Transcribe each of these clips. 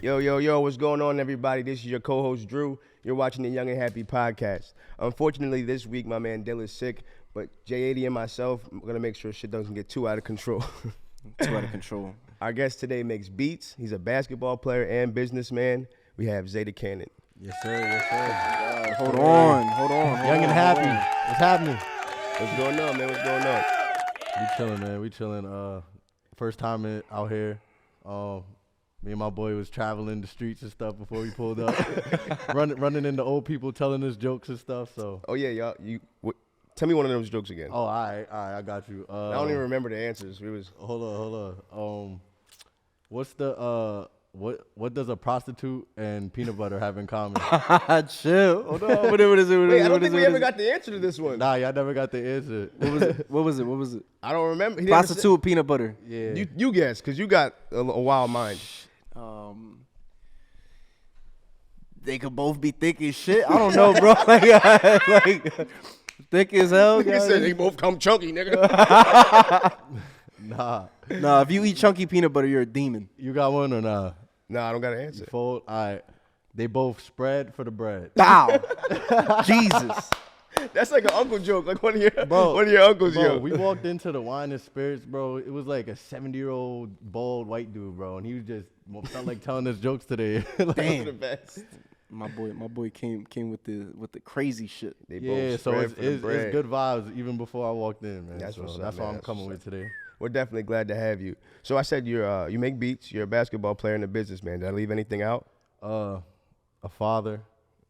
Yo, what's going on, everybody? This is your co-host, Drew. You're watching the Young and Happy podcast. Unfortunately, this week, my man Dill is sick, but JaeEighty and myself, I'm going to make sure shit doesn't get too out of control. Too out of control. Our guest today makes beats. He's a basketball player and businessman. We have JaeEighty Cannon. Yes, sir. Hold on. Young and happy. What's happening? What's going on, man? What's going on? We chilling, man. We chilling. First time out here. Me and my boy was traveling the streets and stuff before we pulled up. running into old people telling us jokes and stuff. So. Oh, yeah, y'all. Tell me one of those jokes again. Oh, all right, I got you. I don't even remember the answers. It was. Hold on. What's the What does a prostitute and peanut butter have in common? Chill. Hold on. What is it? Wait, I don't think we ever got the answer to this one. Nah, y'all never got the answer. What was it? I don't remember. Prostitute with peanut butter. Yeah. You guess, because you got a wild mind. They could both be thick as shit. I don't know, bro. like thick as hell. Nigga said they both come chunky, nigga. Nah, if you eat chunky peanut butter, you're a demon. you got one or nah? Nah, I don't got an answer. Fold. All right. They both spread for the bread. Bow. Jesus. That's like an uncle joke, like one of your uncles. Bro, Yo, we walked into the wine and spirits, bro. It was like a 70-year-old bald white dude, bro, and he was just felt like telling us jokes today. Damn, the best. My boy came with the crazy shit. They Yeah, both so spread it's for the bread. good vibes even before I walked in, man. That's So what's up, that's man. what I'm That's coming what's with today. We're definitely glad to have you. So I said you make beats. You're a basketball player and a businessman. Did I leave anything out? A father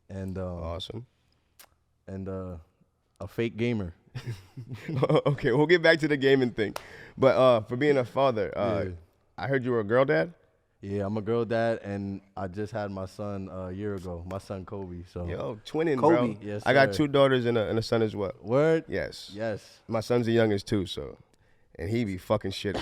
and Awesome. and a fake gamer. Okay, we'll get back to the gaming thing. But for being a father, Yeah. I heard you were a girl dad. Yeah, I'm a girl dad, and I just had my son a year ago. My son Kobe. So Yo, twinning, Kobe. bro. Yes, I got sir. 2 daughters and a son as well. Word. Yes. Yes. My son's the youngest too, so, and he be fucking shit.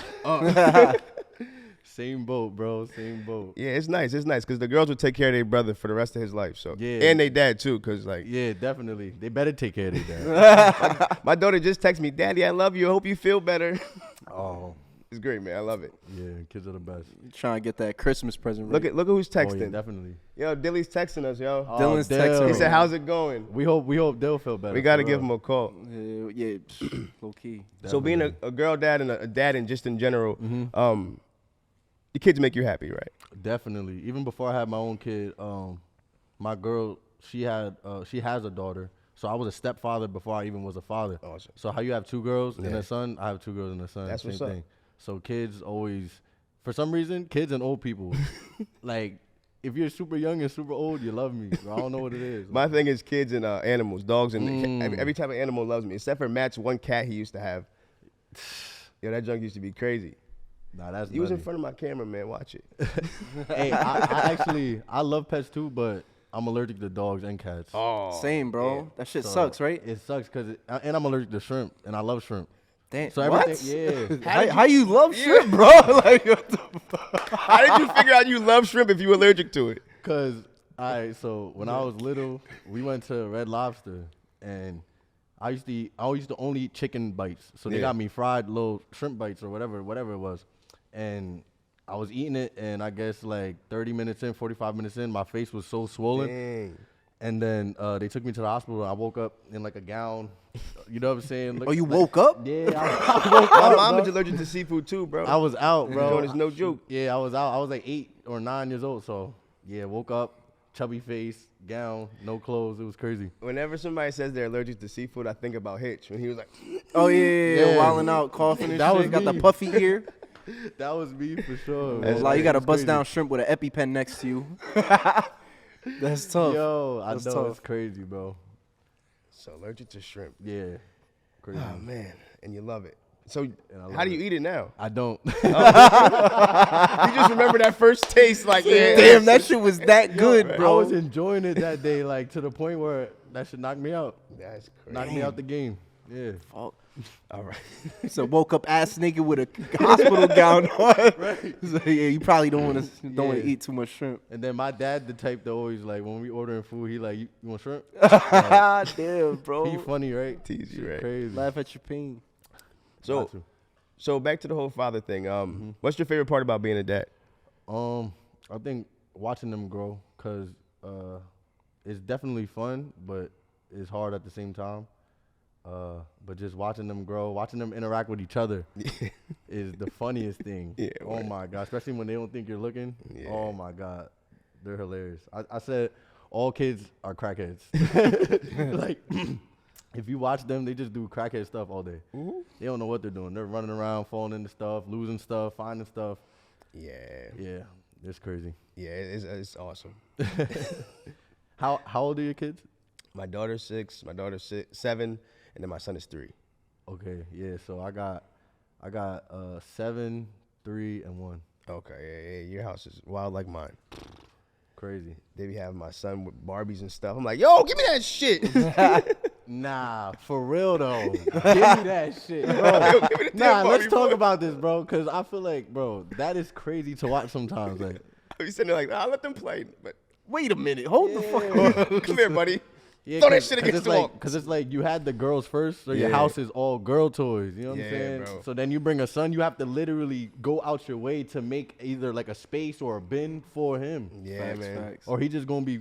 Same boat, bro. Same boat. Yeah, it's nice. It's nice because the girls would take care of their brother for the rest of his life. So Yeah. and they dad too, cause like Yeah, definitely. They better take care of their dad. my daughter just texted me, "Daddy, I love you. I hope you feel better." Oh, It's great, man. I love it. yeah. Kids are the best. Trying to get that Christmas present. Look at who's Oh, yeah, texting. definitely. Yo, Dilly's texting us, yo. Dylan's Dale. texting He me. said, "How's it going?" We hope they'll feel better. We got to for give real. him a call. Yeah, low key. So being a girl dad and a dad and just in general, your kids make you happy, right? Definitely. Even before I had my own kid, my girl, she has a daughter. So I was a stepfather before I even was a father. Awesome. So how you have 2 girls and Yeah. a son, I have 2 girls and a son. That's same what's up. thing. So kids always, for some reason, kids and old people, like if you're super young and super old, you love me. Bro. I don't know what it is. My thing is kids and animals, dogs and every type of animal loves me, except for Matt's one cat he used to have. Yo, that junk used to be crazy. Nah, that's He was in nutty. front of my camera, man. Watch it. Hey, I love pets too, but I'm allergic to dogs and cats. Oh, Same, bro. yeah. That shit So sucks, right? It sucks and I'm allergic to shrimp, and I love shrimp. Damn. So what? everything, yeah. How you love shrimp, bro? Like, what the fuck? How did you figure out you love shrimp if you were allergic to it? Cause so when I was little, we went to Red Lobster, and I used to only eat chicken bites. So they Yeah. got me fried little shrimp bites or whatever it was, and I was eating it, and I guess like 30 minutes in, 45 minutes in, my face was so swollen. Dang. And then they took me to the hospital. I woke up in like a gown. You know what I'm saying? Oh, you woke up? Yeah, I woke My up. mom bro. is allergic to seafood too, bro. I was out, bro. Joint is no joke. Yeah, I was out. I was like 8 or 9 years old. So yeah, woke up, chubby face, gown, no clothes. It was crazy. Whenever somebody says they're allergic to seafood, I think about Hitch when he was like, Oh yeah, Yeah. wilding out, coughing and That shit. was Got the me. puffy ear. That was me for sure. That's man. Like you got to It was bust crazy. down shrimp with an EpiPen next to you. That's tough. Yo, I know That's tough. it's crazy, bro. so allergic to shrimp. Yeah, crazy. Oh man, and you love it. So I love how do you it. eat it now? I don't. You just remember that first taste, like yeah. Damn, that shit was that good, I bro. was enjoying it that day, like to the point where that should knock me out. That's crazy. Knock me out the game. Yeah. Fuck. All right. So woke up ass naked with a hospital gown on. So, yeah, you probably don't want to Yeah. eat too much shrimp. And then my dad, the type that always like when we ordering food, he like, you want shrimp? Damn, bro. He funny, right? Tease you, Shit right? Crazy. Laugh at your pain. So, so back to the whole father thing. What's your favorite part about being a dad? I think watching them grow, cause it's definitely fun, but it's hard at the same time. But just watching them grow, watching them interact with each other is the funniest thing. Yeah, oh right. my God, especially when they don't think you're looking. Yeah. Oh my God, they're hilarious. I said all kids are crackheads. Like, if you watch them, they just do crackhead stuff all day. Mhm. They don't know what they're doing. They're running around, falling into stuff, losing stuff, finding stuff. Yeah. Yeah, it's crazy. Yeah, it's awesome. How old are your kids? My daughter's 6, my daughter's 7, and then my son is 3. Okay, yeah. So I got 7, 3, and 1. Okay, yeah, your house is wild like mine. Crazy. They be having my son with Barbies and stuff. I'm like, yo, give me that shit. Nah, for real though. Give me that shit, bro. Yo, give me the damn Nah, let's Barbie, talk boy. about this, bro, because I feel like, bro, that is crazy to watch sometimes. Like, I be sitting there like, I'll let them play, but Wait a minute. Hold the fuck on. come here, buddy. yeah, Throw that shit against it's the like, wall. Because it's like you had the girls first, so your Yeah. house is all girl toys. You know what Yeah, I'm saying? bro. So then you bring a son, you have to literally go out your way to make either like a space or a bin for him. Yeah, man. Facts. Or he just gonna be,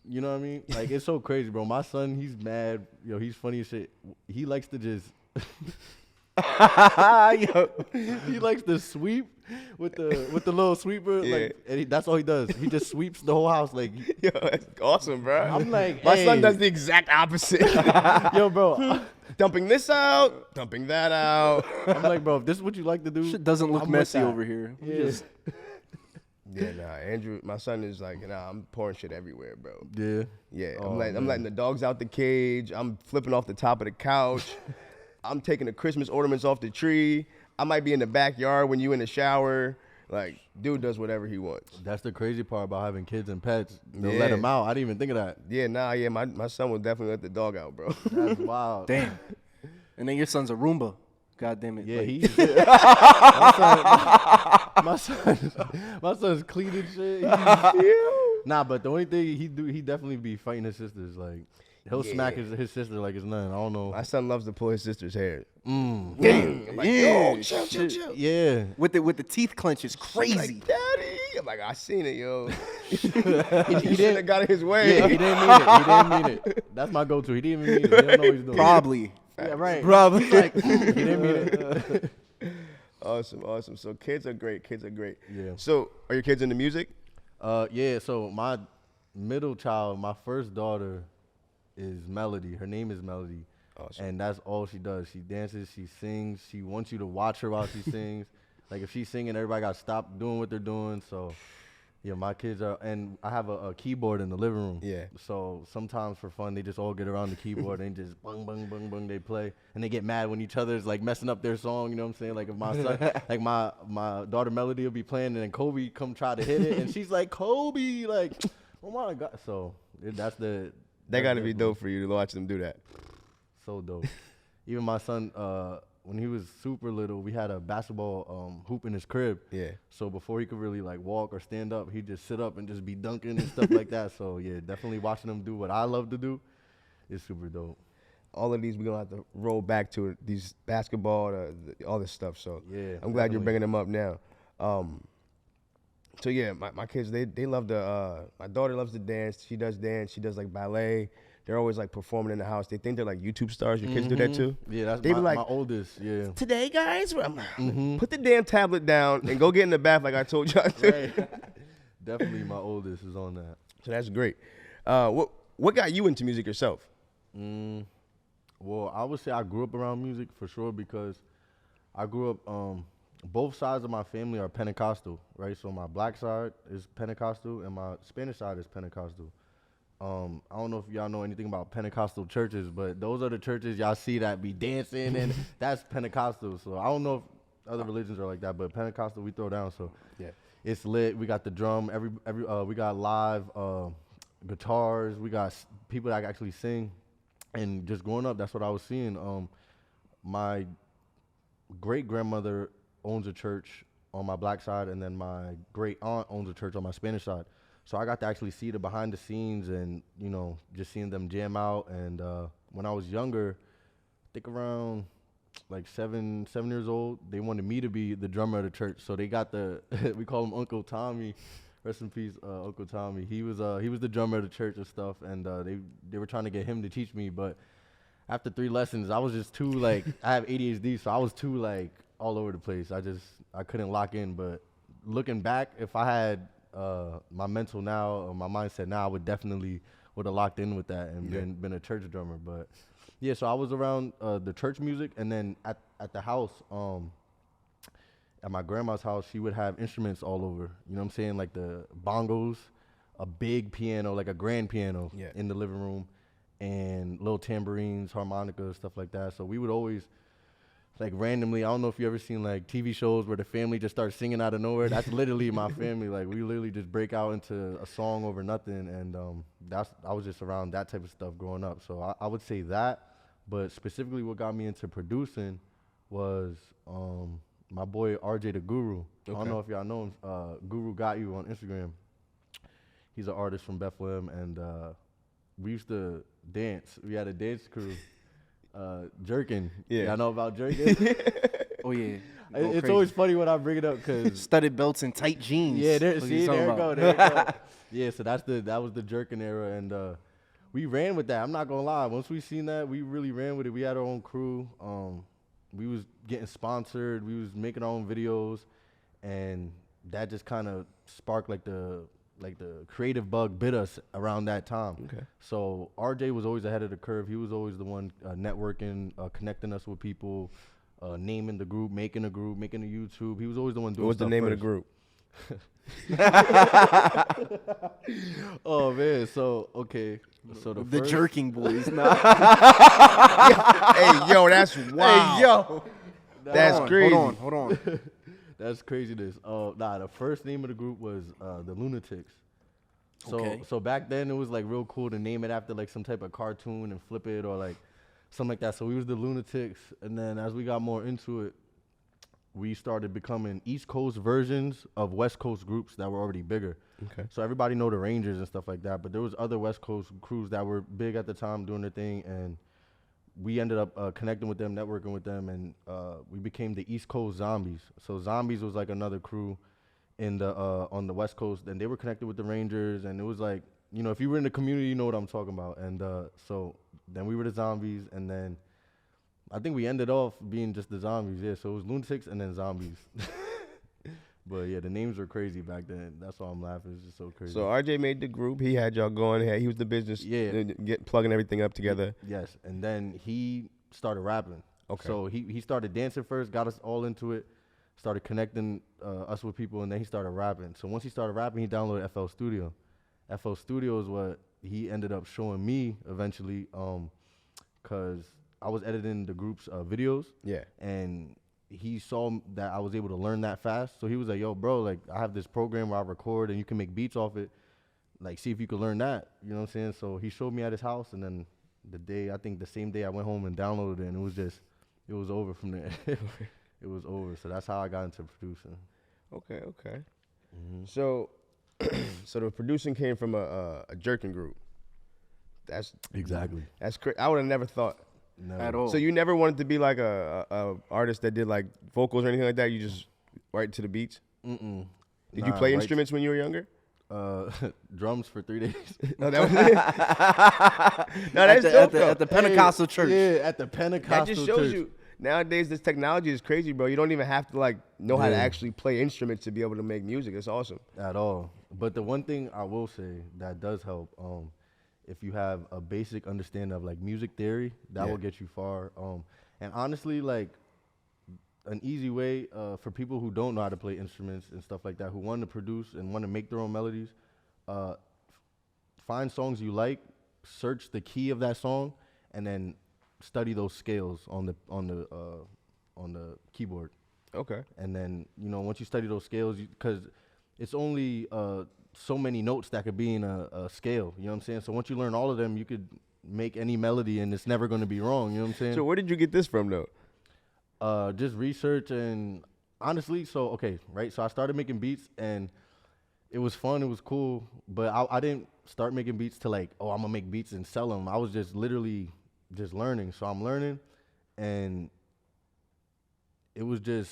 you know what I mean? Like, it's so crazy, bro. My son, he's mad. Yo, he's funny as shit. He likes to just, Yo. he likes to sweep with the little sweeper. Yeah. Like, and that's all he does. He just sweeps the whole house. Like, Yo, that's awesome, bro. I'm like, my son hey. does the exact opposite. yo, bro. Dumping this out, dumping that out. I'm like, bro, if this is what you like to do, Shit doesn't look I'm with messy that. over here. Yeah. Just- Yeah, nah, Andrew, my son is like, nah, I'm pouring shit everywhere, bro. Yeah. Yeah, Oh, I'm man. letting the dogs out the cage. I'm flipping off the top of the couch. I'm taking the Christmas ornaments off the tree. I might be in the backyard when you in the shower. Like, dude does whatever he wants. That's the crazy part about having kids and pets. They'll Yeah. let them out. I didn't even think of that. Yeah, nah, yeah, my son will definitely let the dog out, bro. That's wild. Damn. And then your son's a Roomba. God damn it. Yeah, Like, he's my son's clean and shit. Nah, but the only thing he definitely be fighting his sisters. Like, he'll smack his sister like it's nothing. I don't know. My son loves to pull his sister's hair. Mm. I'm like, Yeah, yo, chill, shit. chill. Yeah. with the teeth clench is She's crazy. like, Daddy. I'm like, I seen it, yo. he shouldn't have got in his way. Yeah, he didn't mean it. He didn't mean it. That's my go-to. He didn't even mean it. He don't know what he's doing. Probably. Yeah, right. Probably. He's like, he didn't mean it. Awesome. So kids are great. Yeah. So are your kids into music? Yeah, so my middle child, my first daughter, is Melody. Her name is Melody. Awesome. And that's all she does. She dances, she sings, she wants you to watch her while she sings. Like, if she's singing, everybody got to stop doing what they're doing. So, yeah, my kids are, and I have a keyboard in the living room. Yeah. So sometimes for fun, they just all get around the keyboard and just bung, bung, bung, bung, they play. And they get mad when each other's like messing up their song, you know what I'm saying? Like, if my son, like my daughter Melody will be playing and then Kobe come try to hit it. And she's like, Kobe, like, oh my God. So that's That that's got to it, be bro. dope for you to watch them do that. So dope. Even my son, when he was super little, we had a basketball hoop in his crib. Yeah. So before he could really like walk or stand up, he'd just sit up and just be dunking and stuff like that. So yeah, definitely watching him do what I love to do is super dope. All of these we're gonna have to roll back to it, these basketball, all this stuff. So Yeah, I'm glad you're definitely. bringing them up now. So yeah, my kids they love to. My daughter loves to dance. She does dance. She does like ballet. They're always like performing in the house. They think they're like YouTube stars. Your kids do that too. Yeah, that's They be my, like, my oldest. Yeah. today, guys, I'm like, put the damn tablet down and go get in the bath like I told y'all to. Right. Definitely my oldest is on that. So that's great. What got you into music yourself? Well, I would say I grew up around music for sure because I grew up, both sides of my family are Pentecostal, right? So my black side is Pentecostal and my Spanish side is Pentecostal. I don't know if y'all know anything about Pentecostal churches, but those are the churches y'all see that be dancing and that's Pentecostal. So I don't know if other religions are like that, but Pentecostal we throw down. So Yeah. it's lit. We got the drum. We got live guitars. We got people that actually sing. And just growing up, that's what I was seeing. My great grandmother owns a church on my black side, and then my great aunt owns a church on my Spanish side. So I got to actually see the behind the scenes, and just seeing them jam out. And when I was younger, I think around like 7 years old, they wanted me to be the drummer of the church. So they got we call him Uncle Tommy, Rest in peace, Uncle Tommy. He was the drummer of the church and stuff, and they were trying to get him to teach me, but after 3 lessons, I was just too like I have ADHD, so I was too like all over the place. I couldn't lock in. But looking back, if I had my mental now or my mindset now, I would definitely would have locked in with that and been a church drummer. But yeah, so I was around the church music, and then at the house, at my grandma's house, she would have instruments all over. You know what I'm saying? Like the bongos, a big piano, like a grand piano in the living room, and little tambourines, harmonicas, stuff like that. So we would always, like randomly, I don't know if you ever seen like TV shows where the family just starts singing out of nowhere. That's literally my family. Like we literally just break out into a song over nothing. And I was just around that type of stuff growing up. So I would say that. But specifically what got me into producing was my boy RJ the Guru. I don't know if y'all know him. Guru Got You on Instagram. He's an artist from Bethlehem, and we used to dance. We had a dance crew. Jerkin. Yeah. Y'all know about jerkin? Oh, yeah. It's always funny when I bring it up because studded belts and tight jeans. Yeah, there you go. Yeah, so that was the jerkin era, and we ran with that. I'm not gonna lie. Once we seen that, we really ran with it. We had our own crew. We was getting sponsored. We was making our own videos, and that just kind of sparked like the creative bug bit us around that time. Okay. So RJ was always ahead of the curve. He was always the one networking, connecting us with people, naming the group, making a YouTube. He was always the one doing. What was the name of the group? Oh man, so okay, so the first, Jerking Boys. Hey yo, that's wild. Hey yo, that's crazy. Hold on. That's craziness. The first name of the group was the Lunatics. So back then it was like real cool to name it after like some type of cartoon and flip it or like something like that. So we was the Lunatics, and then as we got more into it, we started becoming East Coast versions of West Coast groups that were already bigger. Okay. So everybody know the Rangers and stuff like that, but there was other West Coast crews that were big at the time doing their thing, and we ended up connecting with them, networking with them, and we became the East Coast Zombies. So Zombies was like another crew in the on the West Coast, and they were connected with the Rangers, and it was like, you know, if you were in the community, you know what I'm talking about. And so then we were the Zombies, and then I think we ended off being just the Zombies, yeah. So it was Lunatics and then Zombies. But yeah, the names were crazy back then. That's why I'm laughing. It's just so crazy. So RJ made the group. He had y'all going. He was the business. Yeah. Plugging everything up together. Yes. And then he started rapping. Okay. So he started dancing first, got us all into it, started connecting us with people, and then he started rapping. So once he started rapping, he downloaded FL Studio. FL Studio is what he ended up showing me eventually, because I was editing the group's videos. Yeah. And he saw that I was able to learn that fast. So he was like, yo, bro, like I have this program where I record and you can make beats off it. Like, see if you could learn that. You know what I'm saying? So he showed me at his house, and then the same day I went home and downloaded it, and it was over from there. It was over. So that's how I got into producing. Okay. Mm-hmm. So the producing came from a jerking group. That's crazy. I would have never thought. No. At all. So you never wanted to be like a artist that did like vocals or anything like that? You just write to the beats? Mm-mm. Did you play instruments when you were younger? Drums for 3 days. No, that was it. No, that's at the Pentecostal church. Yeah, at the Pentecostal church. That just shows you nowadays this technology is crazy, bro. You don't even have to like know how to actually play instruments to be able to make music. It's awesome. At all. But the one thing I will say that does help, if you have a basic understanding of like music theory, that will get you far. And honestly, like an easy way for people who don't know how to play instruments and stuff like that, who want to produce and want to make their own melodies, find songs you like, search the key of that song, and then study those scales on the keyboard. Okay. And then, you know, once you study those scales, because it's only so many notes that could be in a scale, you know what I'm saying? So once you learn all of them, you could make any melody and it's never going to be wrong, you know what I'm saying? So where did you get this from, though? Just research, and honestly, so I started making beats, and it was fun, it was cool, but I didn't start making beats to like, I'm gonna make beats and sell them. I was just literally just learning. So I'm learning, and it was just,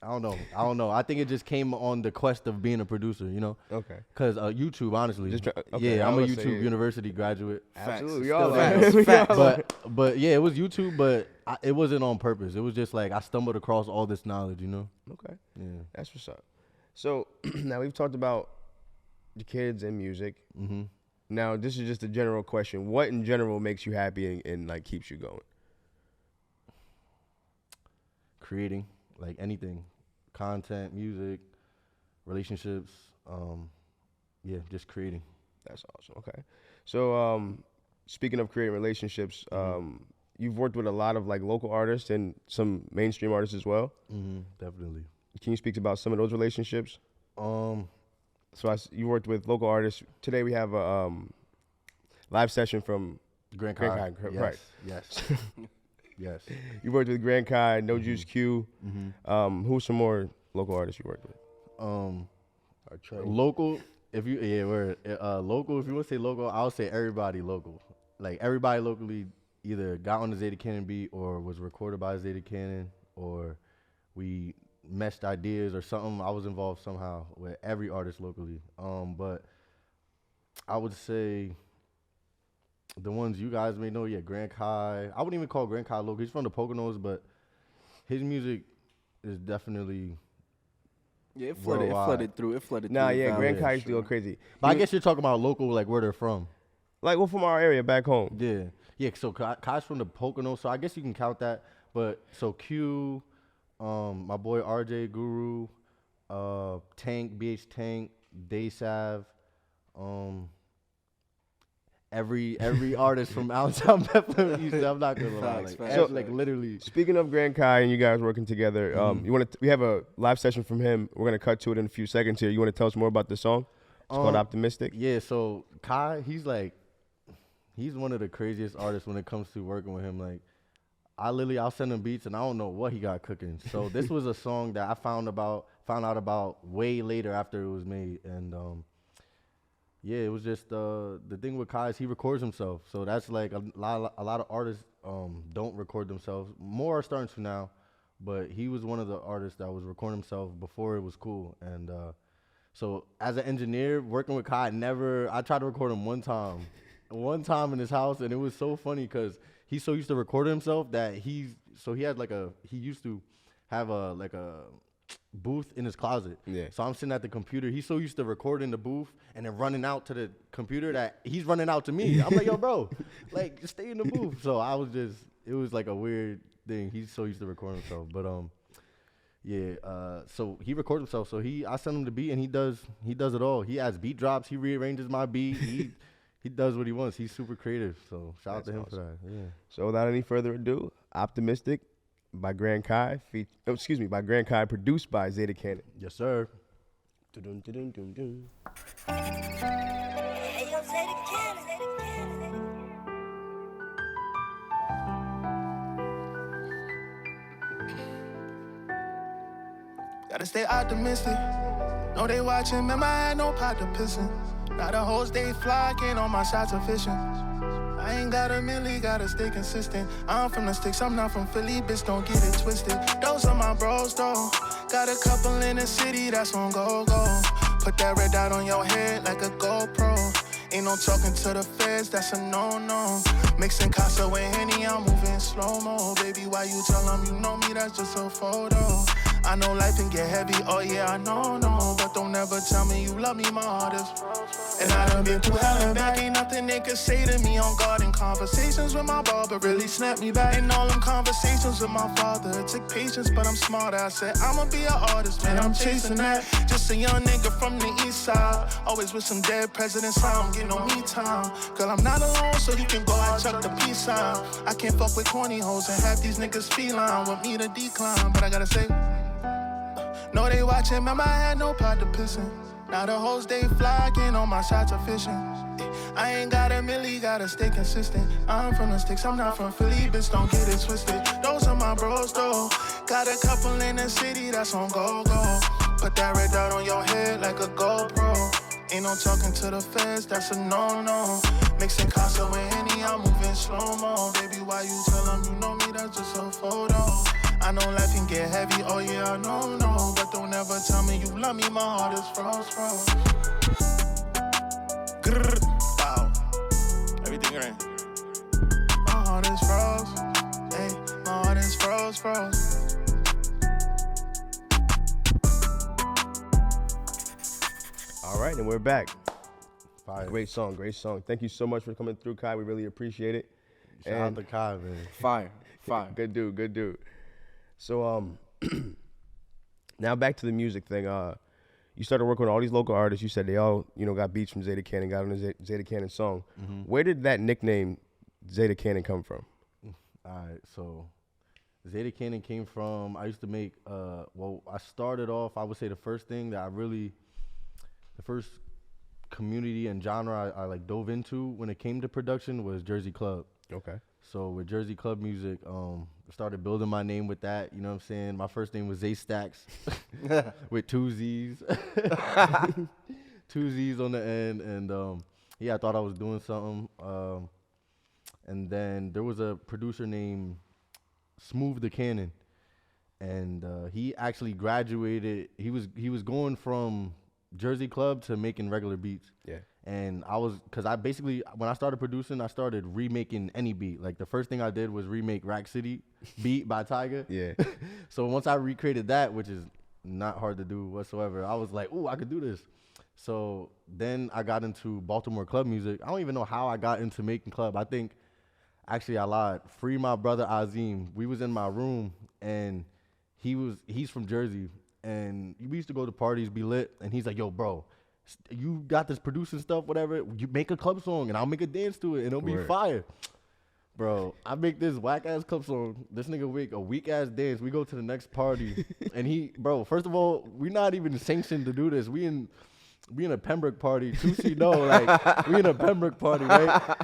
I don't know. I think it just came on the quest of being a producer, you know? Okay. Because YouTube, honestly. Okay, yeah, I I'm a was YouTube saying, yeah. university graduate. Absolutely. Still Y'all facts. are. Facts. Y'all are. But yeah, it was YouTube, but it wasn't on purpose. It was just like I stumbled across all this knowledge, you know? Okay. Yeah. That's what's up. So now we've talked about the kids and music. Mm-hmm. Now this is just a general question. What in general makes you happy and like keeps you going? Creating, like anything. Content, music, relationships, yeah, just creating. That's awesome. Okay. So speaking of creating relationships, you've worked with a lot of like local artists and some mainstream artists as well. Mm-hmm, definitely. Can you speak about some of those relationships? So you worked with local artists. Today we have a live session from Grand Grand Khai. Khai, Yes, right. yes. Yes. You worked with Grand Khai, No Juice Q. Mm-hmm. Who's some more local artists you worked with? Local, if you local, if you want to say local, I'll say everybody local. Like everybody locally either got on the JaeEighty Cannon beat or was recorded by JaeEighty Cannon or we meshed ideas or something. I was involved somehow with every artist locally. But I would say the ones you guys may know, yeah, Grand Khai. I wouldn't even call Grand Khai local. He's from the Poconos, but his music is definitely Yeah, it worldwide. flooded through. Nah, the yeah, valley. Grand Khai used to go crazy. But I guess you're talking about local, like where they're from. Like, well, from our area back home. Yeah, yeah. So Kai's from the Poconos, so I guess you can count that. But so Q, my boy RJ Guru, Tank, BH Tank, Day Sav, every artist from outside Bethlehem. I'm not gonna lie, Facts, like, facts. like literally. Speaking of Grand Khai and you guys working together, we have a live session from him. We're gonna cut to it in a few seconds here. You want to tell us more about the song? It's called Optimistic. Yeah, so Khai, he's one of the craziest artists when it comes to working with him. Like, I'll send him beats and I don't know what he got cooking. So this was a song that I found out about way later after it was made, and yeah, it was just the thing with Khai is he records himself. So that's like a lot of artists don't record themselves. More are starting to now, but he was one of the artists that was recording himself before it was cool. And so as an engineer working with Khai, I tried to record him one time in his house, and it was so funny because he's so used to recording himself that he used to have a booth in his closet. Yeah. So I'm sitting at the computer. He's so used to recording the booth and then running out to the computer that he's running out to me. I'm like, yo, bro, like just stay in the booth. So it was like a weird thing. He's so used to recording himself. But so he records himself. So I send him the beat and he does it all. He adds beat drops. He rearranges my beat. He does what he wants. He's super creative. So shout out to him for that. Yeah. So without any further ado, Optimistic by Grand Khai. By Grand Khai, produced by JaeEighty Cannon. Yes, sir. Dun-dun-dun-dun-dun. Hey, yo, JaeEighty Cannon. Gotta stay optimistic. Know they watching, remember I had no pot to pissin'. Now the whole day flocking, on my shots are fishing. I ain't got a milli, gotta stay consistent. I'm from the sticks, I'm not from Philly, bitch, don't get it twisted. Those are my bros, though. Got a couple in the city, that's on go. Put that red dot on your head like a GoPro. Ain't no talking to the feds, that's a no-no. Mixing Casa with Henny, I'm moving slow-mo. Baby, why you tell them you know me, that's just a photo. I know life can get heavy, oh yeah, I know, no. But don't ever tell me you love me, my heart is frozen. And I done been through hell and back, ain't nothing they could say to me on guard. In conversations with my barber really snapped me back. And all them conversations with my father, it took patience, but I'm smarter. I said, I'ma be an artist, man, I'm chasing that. Just a young nigga from the east side, always with some dead presidents, I don't get no me time. Girl, I'm not alone, so you can go and chuck the peace sign. I can't fuck with corny hoes and half these niggas feline want me to decline, but I gotta say, know they watching, remember I had no pot to pissin'. Now the whole day flocking, on my shots are fishing. I ain't got a milli, gotta stay consistent. I'm from the sticks, I'm not from Philly, bitch, don't get it twisted. Those are my bros, though. Got a couple in the city, that's on go. Put that red dot on your head like a GoPro. Ain't no talking to the feds, that's a no-no. Mixing Casa with Henny, I'm moving slow-mo. Baby, why you tell them you know me, that's just a photo. I know life can get heavy, oh yeah, I know, no. But don't ever tell me you love me, my heart is froze. Grrr, wow. Everything right. My heart is froze. Hey, my heart is froze. All right, and we're back. Fire. Great song. Thank you so much for coming through, Kai. We really appreciate it. Shout out to Kai, man. Fire. Good dude. So now back to the music thing. You started working with all these local artists. You said they all, got beats from Zeta Cannon, got on the Zeta Cannon song. Mm-hmm. Where did that nickname Zeta Cannon come from? All right, so Zeta Cannon came from, I used to make, I started off, I would say the first community and genre I like dove into when it came to production was Jersey Club. Okay. So with Jersey Club music, I started building my name with that, you know what I'm saying? My first name was Zay Stacks with 2 Z's. 2 Z's on the end, and I thought I was doing something. And then there was a producer named Smooth the Cannon, and he actually graduated. He was going from Jersey Club to making regular beats. Yeah. And because I basically, when I started producing, I started remaking any beat. Like the first thing I did was remake Rack City beat by Tyga. Yeah. So once I recreated that, which is not hard to do whatsoever, I was like, ooh, I could do this. So then I got into Baltimore club music. I don't even know how I got into making club. I think, actually I lied. Free my brother Azim. We was in my room, and he's from Jersey. And we used to go to parties, be lit, and he's like, yo, bro, you got this producing stuff, whatever. You make a club song, and I'll make a dance to it, and it'll be fire. Bro, I make this whack-ass club song. This nigga make a weak-ass dance. We go to the next party, and first of all, we're not even sanctioned to do this. We in a Pembroke party. 2C, no, like, we in a Pembroke party, right?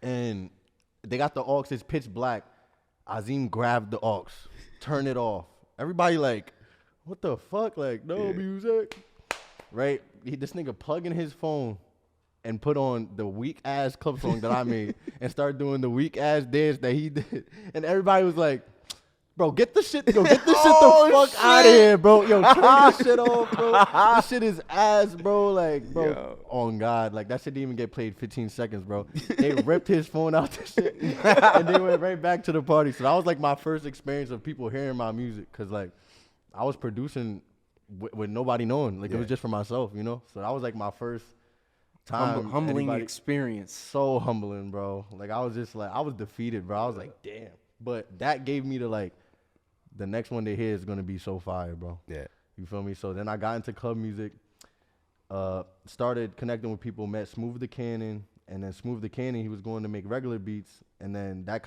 And they got the aux, it's pitch black. Azim grabbed the aux, turn it off. Everybody like, what the fuck? Like, no music. Right? This nigga plugging his phone and put on the weak ass club song that I made and start doing the weak ass dance that he did. And everybody was like, bro, get the shit the fuck out of here, bro. Yo, turn this shit off, bro. This shit is ass, bro. Like, bro, on God. Like, that shit didn't even get played 15 seconds, bro. They ripped his phone out the shit and they went right back to the party. So that was like my first experience of people hearing my music, because like I was producing with nobody knowing. Like, it was just for myself, you know? So that was like my first time. Humbling experience. So humbling, bro. Like, I was just like, I was defeated, bro. I was like, damn. But that gave me the next one they hear is going to be so fire, bro. Yeah. You feel me? So then I got into club music, started connecting with people, met Smooth the Cannon, and then Smooth the Cannon, he was going to make regular beats. And then that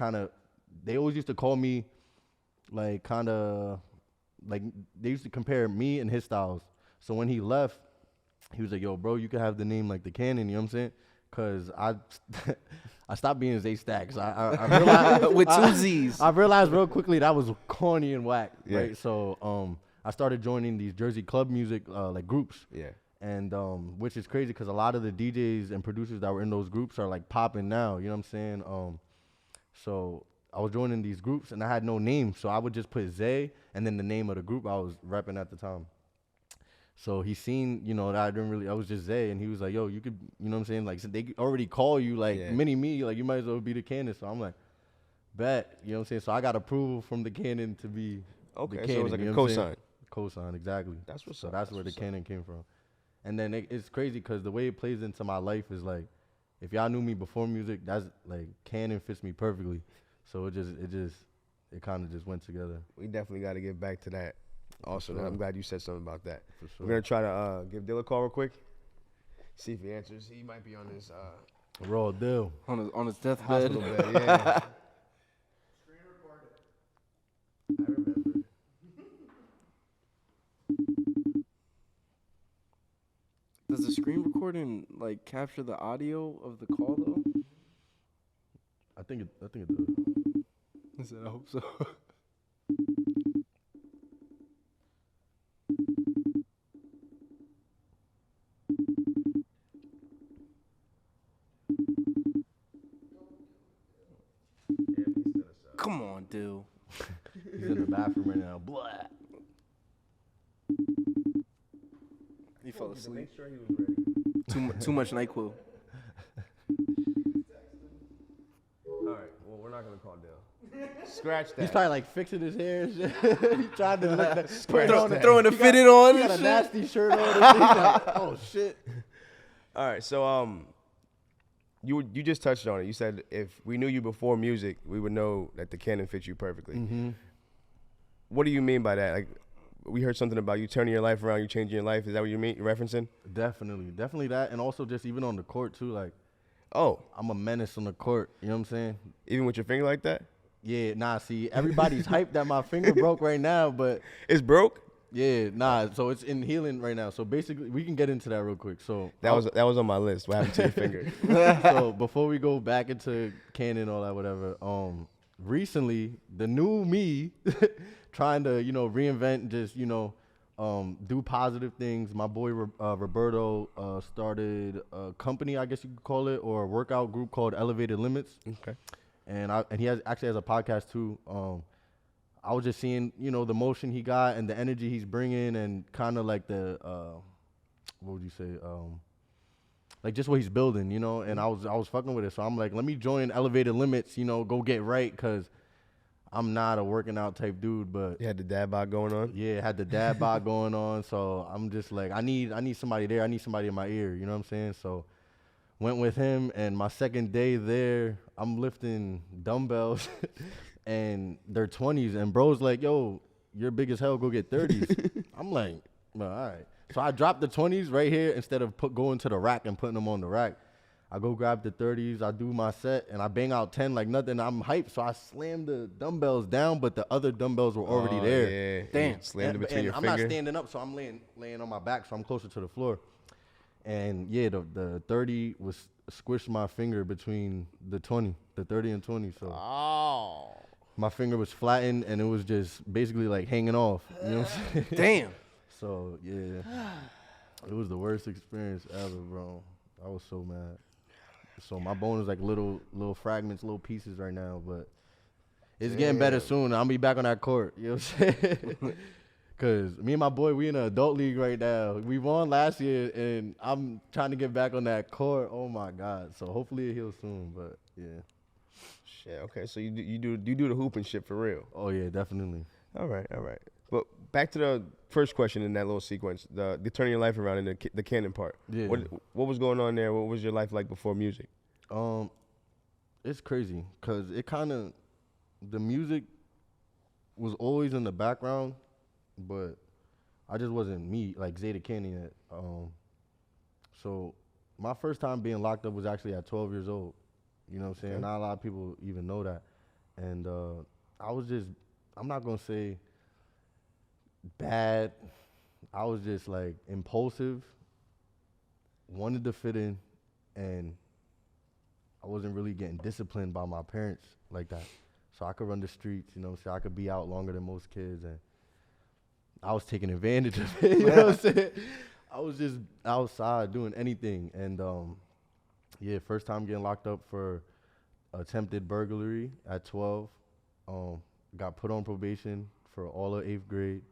they always used to call me, like, like, they used to compare me and his styles. So when he left, he was like, yo, bro, you could have the name like the Cannon, you know what I'm saying? Because I stopped being Zay Stacks. I realized with 2 Z's. I realized real quickly that was corny and whack, right? So I started joining these Jersey club music like groups. Yeah. And which is crazy because a lot of the DJs and producers that were in those groups are like popping now, you know what I'm saying? So I was joining these groups and I had no name, so I would just put Zay and then the name of the group I was repping at the time. So he seen, that I was just Zay, and he was like, yo, you could, you know what I'm saying? Like, so they already call you like mini me, like you might as well be the Cannon. So I'm like, bet, you know what I'm saying? So I got approval from the Cannon to be the Cannon. So it was like a cosign. Cosign, exactly. That's what's so up. That's where the Cannon came from. And then it's crazy because the way it plays into my life is like, if y'all knew me before music, that's like Cannon fits me perfectly. So it kind of just went together. We definitely got to get back to that. Also, I'm glad you said something about that. For sure. We're going to try to give Dill a call real quick. See if he answers. He might be on his raw deal. On his deathbed. hospital bed. Yeah. Screen recorded. I remember. Does the screen recording like capture the audio of the call though? I think it does. I said, I hope so. Come on, dude. He's in the bathroom right now. Blah. He fell asleep. Make sure he was ready. Too much NyQuil. All right. Well, we're not gonna call Dale. Scratch that. He's probably like fixing his hair and shit. He tried to look that. Throwing the fitted on He and got a shit. nasty shirt on. And he's like, oh shit. All right. So you just touched on it. You said if we knew you before music, we would know that the canon fits you perfectly. Mm-hmm. What do you mean by that? Like, we heard something about you turning your life around, you changing your life. Is that what you mean? You're referencing? Definitely that, and also just even on the court too. Like, Oh, I'm a menace on the court. You know what I'm saying? even with your finger like that? Yeah, nah. See, everybody's hyped that my finger broke right now, but It's broke. yeah, nah. So it's in healing right now. So basically, we can get into that real quick. So That was on my list. What happened to your finger? so before we go back into canon, all that, whatever. Recently, the new me, trying to reinvent, just do positive things. My boy Roberto started a company, I guess you could call it, or a workout group called Elevated Limits. Okay. And he actually has a podcast too. I was just seeing, the motion he got and the energy he's bringing, and kind of like the what would you say, like just what he's building, And I was fucking with it, so I'm like, let me join Elevated Limits, go get right, cause I'm not a working out type dude, but You had the dad bod going on? yeah, had the dad bod going on, so I'm just like, I need somebody there, I need somebody in my ear, you know what I'm saying? So went with him, and my second day there, I'm lifting dumbbells, and they're 20s, and bro's like, yo, you're big as hell, go get 30s. I'm like, well, all right. So I dropped the 20s right here instead of going to the rack and putting them on the rack. I go grab the 30s, I do my set, and I bang out 10 like nothing. I'm hyped, so I slammed the dumbbells down, but the other dumbbells were already there. Yeah. Damn. You slammed it between And your I'm finger. not standing up, so I'm laying on my back, so I'm closer to the floor. And yeah, the 30 was squished my finger between the 30 and 20. So my finger was flattened, and it was just basically like hanging off. You know what I'm saying? Damn. So yeah, it was the worst experience ever, bro. I was so mad. So my bone is like little fragments, little pieces right now, but it's getting better soon. I'll be back on that court. You know what I'm saying? Cause me and my boy, we in an adult league right now. We won last year, and I'm trying to get back on that court. Oh my God! So hopefully it heals soon. But yeah. Shit. Okay. So you do the hooping shit for real. Oh yeah, definitely. All right. But back to the first question in that little sequence, the turning your life around in the canon part. Yeah. What was going on there? What was your life like before music? It's crazy, cause the music was always in the background, but I just wasn't me, like JaeEighty yet. So my first time being locked up was actually at 12 years old. You know what I'm saying? Okay. Not a lot of people even know that. And I'm not gonna say bad. I was just like impulsive, wanted to fit in, and I wasn't really getting disciplined by my parents like that. So I could run the streets, so I could be out longer than most kids, and I was taking advantage of it, you know what I'm saying? I was just outside doing anything, and first time getting locked up for attempted burglary at 12, got put on probation for all of 8th grade,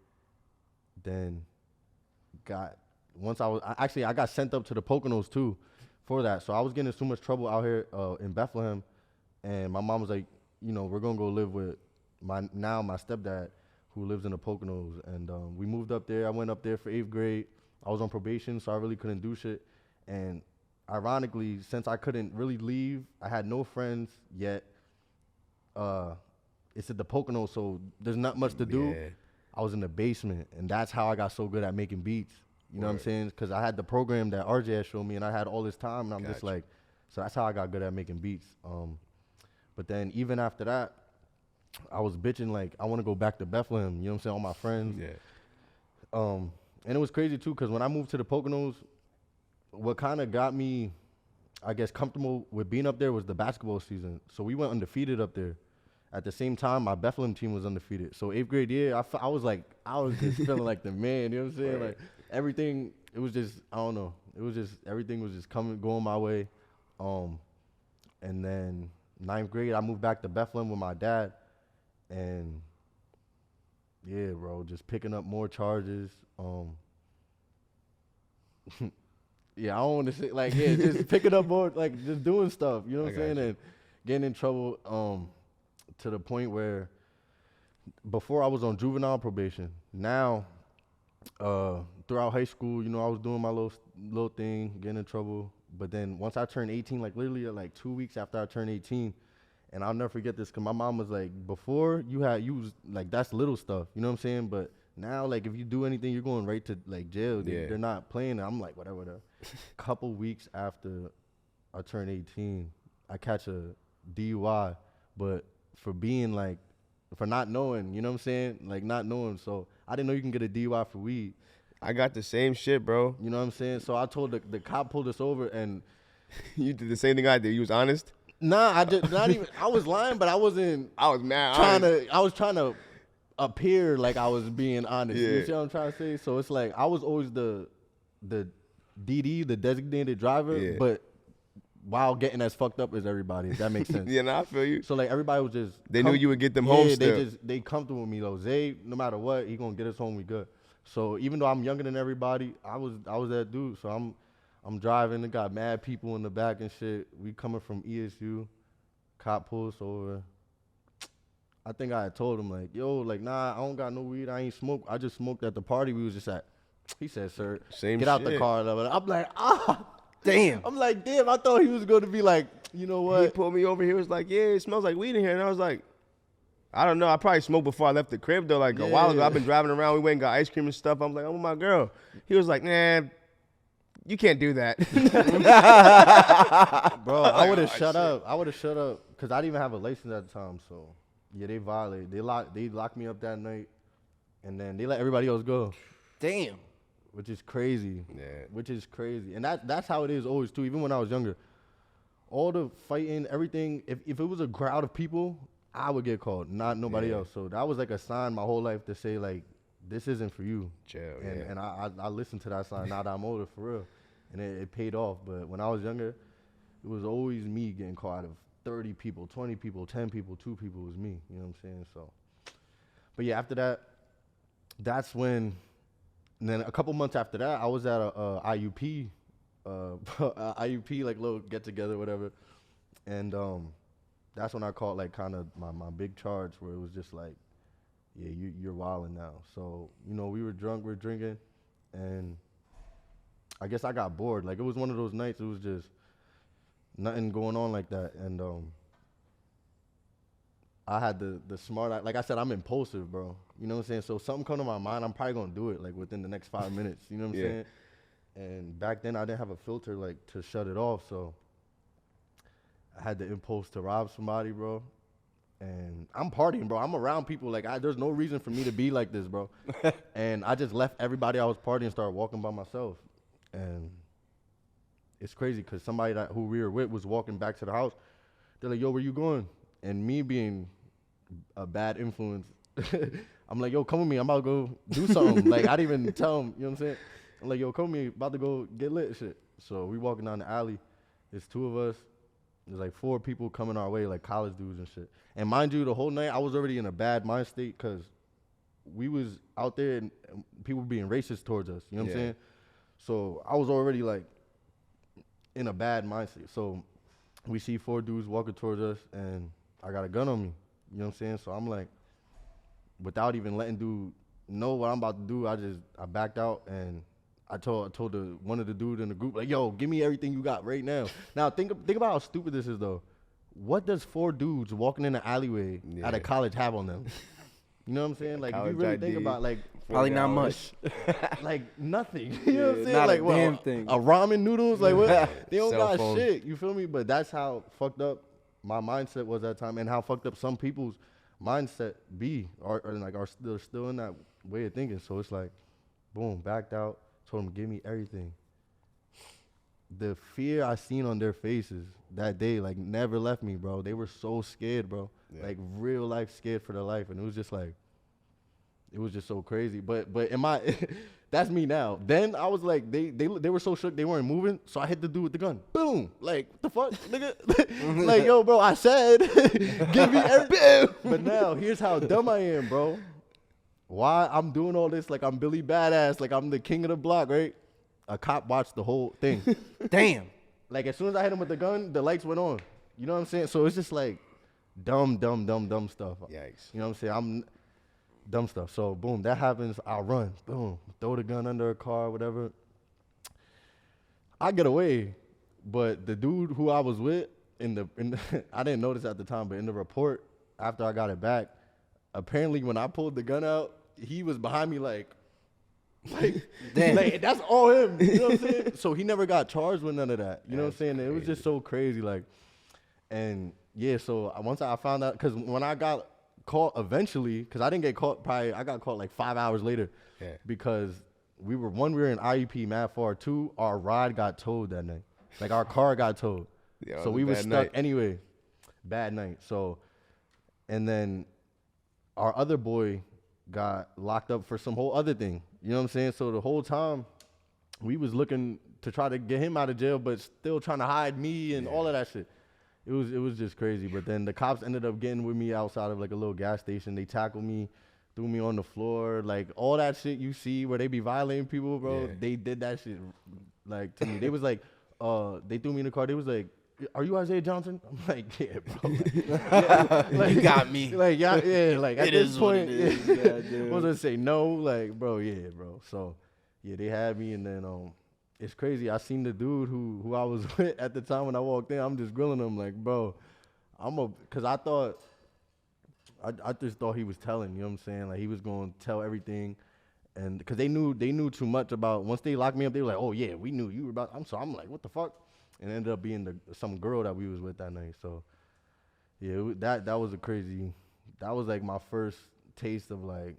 then I got sent up to the Poconos too for that. So I was getting in so much trouble out here in Bethlehem, and my mom was like, we're gonna go live with my stepdad, who lives in the Poconos, and we moved up there. I went up there for 8th grade. I was on probation, so I really couldn't do shit. And ironically, since I couldn't really leave, I had no friends yet. It's at the Poconos, so there's not much to do. Yeah. I was in the basement, and that's how I got so good at making beats. You know what I'm saying? Because I had the program that RJ had showed me, and I had all this time, and I'm just like, so that's how I got good at making beats. But then even after that, I was bitching like, I want to go back to Bethlehem. You know what I'm saying? All my friends. Yeah. And it was crazy too, because when I moved to the Poconos, what kind of got me, I guess, comfortable with being up there was the basketball season. So we went undefeated up there. At the same time, my Bethlehem team was undefeated. So 8th grade year, I was just feeling like the man. You know what I'm saying? Like everything, it was just, I don't know. It was just, everything was just going my way. And then 9th grade, I moved back to Bethlehem with my dad. And yeah, bro, just picking up more charges. Yeah, I don't want to say like, yeah, just picking up more, like just doing stuff. You know what I'm saying? And getting in trouble to the point where before I was on juvenile probation. Now, throughout high school, you know, I was doing my little thing, getting in trouble. But then once I turned 18, like literally like 2 weeks after I turned 18, and I'll never forget this, cause my mom was like, before you was like, that's little stuff, you know what I'm saying? But now, like, if you do anything, you're going right to like jail. They're not playing. I'm like, whatever. Couple weeks after I turned 18, I catch a DUI, but for being like, for not knowing, you know what I'm saying? Like not knowing. So I didn't know you can get a DUI for weed. I got the same shit, bro. You know what I'm saying? So I told the cop pulled us over, and You did the same thing I did. You was honest. nah, I just not even. I was lying, but I wasn't I was mad. I was trying to appear like I was being honest. Yeah. You see what I'm trying to say? So it's like I was always the DD, the designated driver, Yeah. but while getting as fucked up as everybody. If that makes sense. Yeah, nah, I feel you. So like everybody was just They knew you would get them home still. they comfortable with me though. Zay, no matter what, he gonna get us home. We good. So even though I'm younger than everybody, I was that dude. So I'm driving. They got mad people in the back and shit. We coming from ESU. Cop pulls us over. I think I had told him like, yo, like nah, I don't got no weed. I ain't smoke. I just smoked at the party we was just at. He said, sir, Same get out the shit. car. I'm like, ah. Damn. I'm like, damn, I thought he was going to be like, you know He what? pulled me over. He was like, yeah, it smells like weed in here. And I was like, I don't know. I probably smoked before I left the crib, though. Like, a while ago, Yeah. I've been driving around. We went and got ice cream and stuff. I'm like, I'm with my girl. He was like, nah, you can't do that. Bro, I would have oh, shut up. I would have shut up because I didn't even have a license at the time. So, yeah, they violated. They locked me up that night, and then they let everybody else go, Damn. which is crazy. Yeah. Which is crazy. And that's how it is always, too. Even when I was younger. All the fighting, everything, if it was a crowd of people, I would get called, not nobody Yeah. else. So that was like a sign my whole life to say, like, this isn't for you. Jail, And, yeah. and I listened to that sign now that I'm older, for real. And it paid off. But when I was younger, it was always me getting caught out of 30 people, 20 people, 10 people, 2 people. It was me. You know what I'm saying? So, but yeah, after that, that's when, and then a couple months after that, I was at a IUP, IUP, like little get together, whatever. And that's when I caught like kind of my big charge where it was just like, yeah, you're wilding now. So, you know, we were drunk, we were drinking, and I guess I got bored. Like, it was one of those nights, it was just nothing going on like that. And I had the smart, like I said, I'm impulsive, bro. You know what I'm saying? So something come to my mind, I'm probably going to do it, like, within the next 5 minutes. You know what I'm Yeah. saying? And back then, I didn't have a filter, like, to shut it off. So I had the impulse to rob somebody, bro. And I'm partying, bro. I'm around people. Like, there's no reason for me to be like this, bro. And I just left everybody I was partying and started walking by myself. And it's crazy because somebody who we were with was walking back to the house. They're like, yo, where you going? And me being a bad influence, I'm like, yo, come with me. I'm about to go do something. Like, I didn't even tell them, you know what I'm saying? I'm like, yo, come with me. About to go get lit and shit. So we walking down the alley. There's 2 of us. There's like 4 people coming our way, like college dudes and shit. And mind you, the whole night I was already in a bad mind state because we was out there and people being racist towards us. You know what I'm Yeah. saying? So I was already like in a bad mind state. So we see 4 dudes walking towards us and I got a gun on me. You know what I'm saying? So I'm like, without even letting dude know what I'm about to do, I backed out and I told one of the dudes in the group, like, yo, give me everything you got right now. Now, think about how stupid this is, though. What does 4 dudes walking in the alleyway at a Yeah. college have on them? You know what I'm saying? Like, if you College really ID. think about, like, Probably not $40. much. like nothing. You know what I'm saying? not a Like, what, damn thing. A ramen noodles? Like, what? They don't Cell got phone. shit. You feel me? But that's how fucked up my mindset was at that time and how fucked up some people's mindset or like are still in that way of thinking. So it's like, boom, backed out. Told them, give me everything. The fear I seen on their faces that day, like, never left me, bro. They were so scared, bro. Yeah. Like, real life scared for their life. And it was just like, it was just so crazy. But in my, that's me now. Then I was like, they were so shook they weren't moving. So I hit the dude with the gun. Boom. Like, what the fuck, nigga? Like, yo, bro, I said, give me everything. But now, here's how dumb I am, bro. Why I'm doing all this like I'm Billy Badass, like I'm the king of the block, right? A cop watched the whole thing. Damn. Like as soon as I hit him with the gun, the lights went on. You know what I'm saying? So it's just like dumb stuff. Yikes. You know what I'm saying? I'm dumb stuff. So boom, that happens. I run. Boom. Throw the gun under a car, whatever. I get away, but the dude who I was with in the I didn't notice at the time, but in the report after I got it back, apparently when I pulled the gun out, he was behind me like Damn. like that's all him. You know what I'm saying? So he never got charged with none of that. You know what I'm saying? It was just so crazy, like, and yeah. So once I found out, because when I got caught eventually, because I didn't get caught, I got caught like 5 hours later, because we were in IEP mad far. 2, our ride got towed that night. Like our car got towed. Yeah, So we were stuck night. anyway. Bad night. So, and then our other boy got locked up for some whole other thing. You know what I'm saying? So the whole time we was looking to try to get him out of jail, but still trying to hide me and all of that shit. It was just crazy. But then the cops ended up getting with me outside of like a little gas station. They tackled me, threw me on the floor, like all that shit you see where they be violating people, bro. Yeah. They did that shit like to me. They was like, they threw me in the car. They was like, "Are you Isaiah Johnson?" I'm like, "Yeah, bro." Like, You got me. Like, yeah, like at It this is what point, it is. Goddamn. was I say no? Like, bro, yeah, bro. So, yeah, they had me, and then it's crazy. I seen the dude who I was with at the time when I walked in. I'm just grilling him like, bro, cause I thought, I just thought he was telling. You know what I'm saying? Like he was gonna tell everything, and cause they knew too much about. Once they locked me up, they were like, oh yeah, we knew you were about. I'm like, what the fuck? And it ended up being some girl that we was with that night. So, yeah, that was a crazy. That was like my first taste of like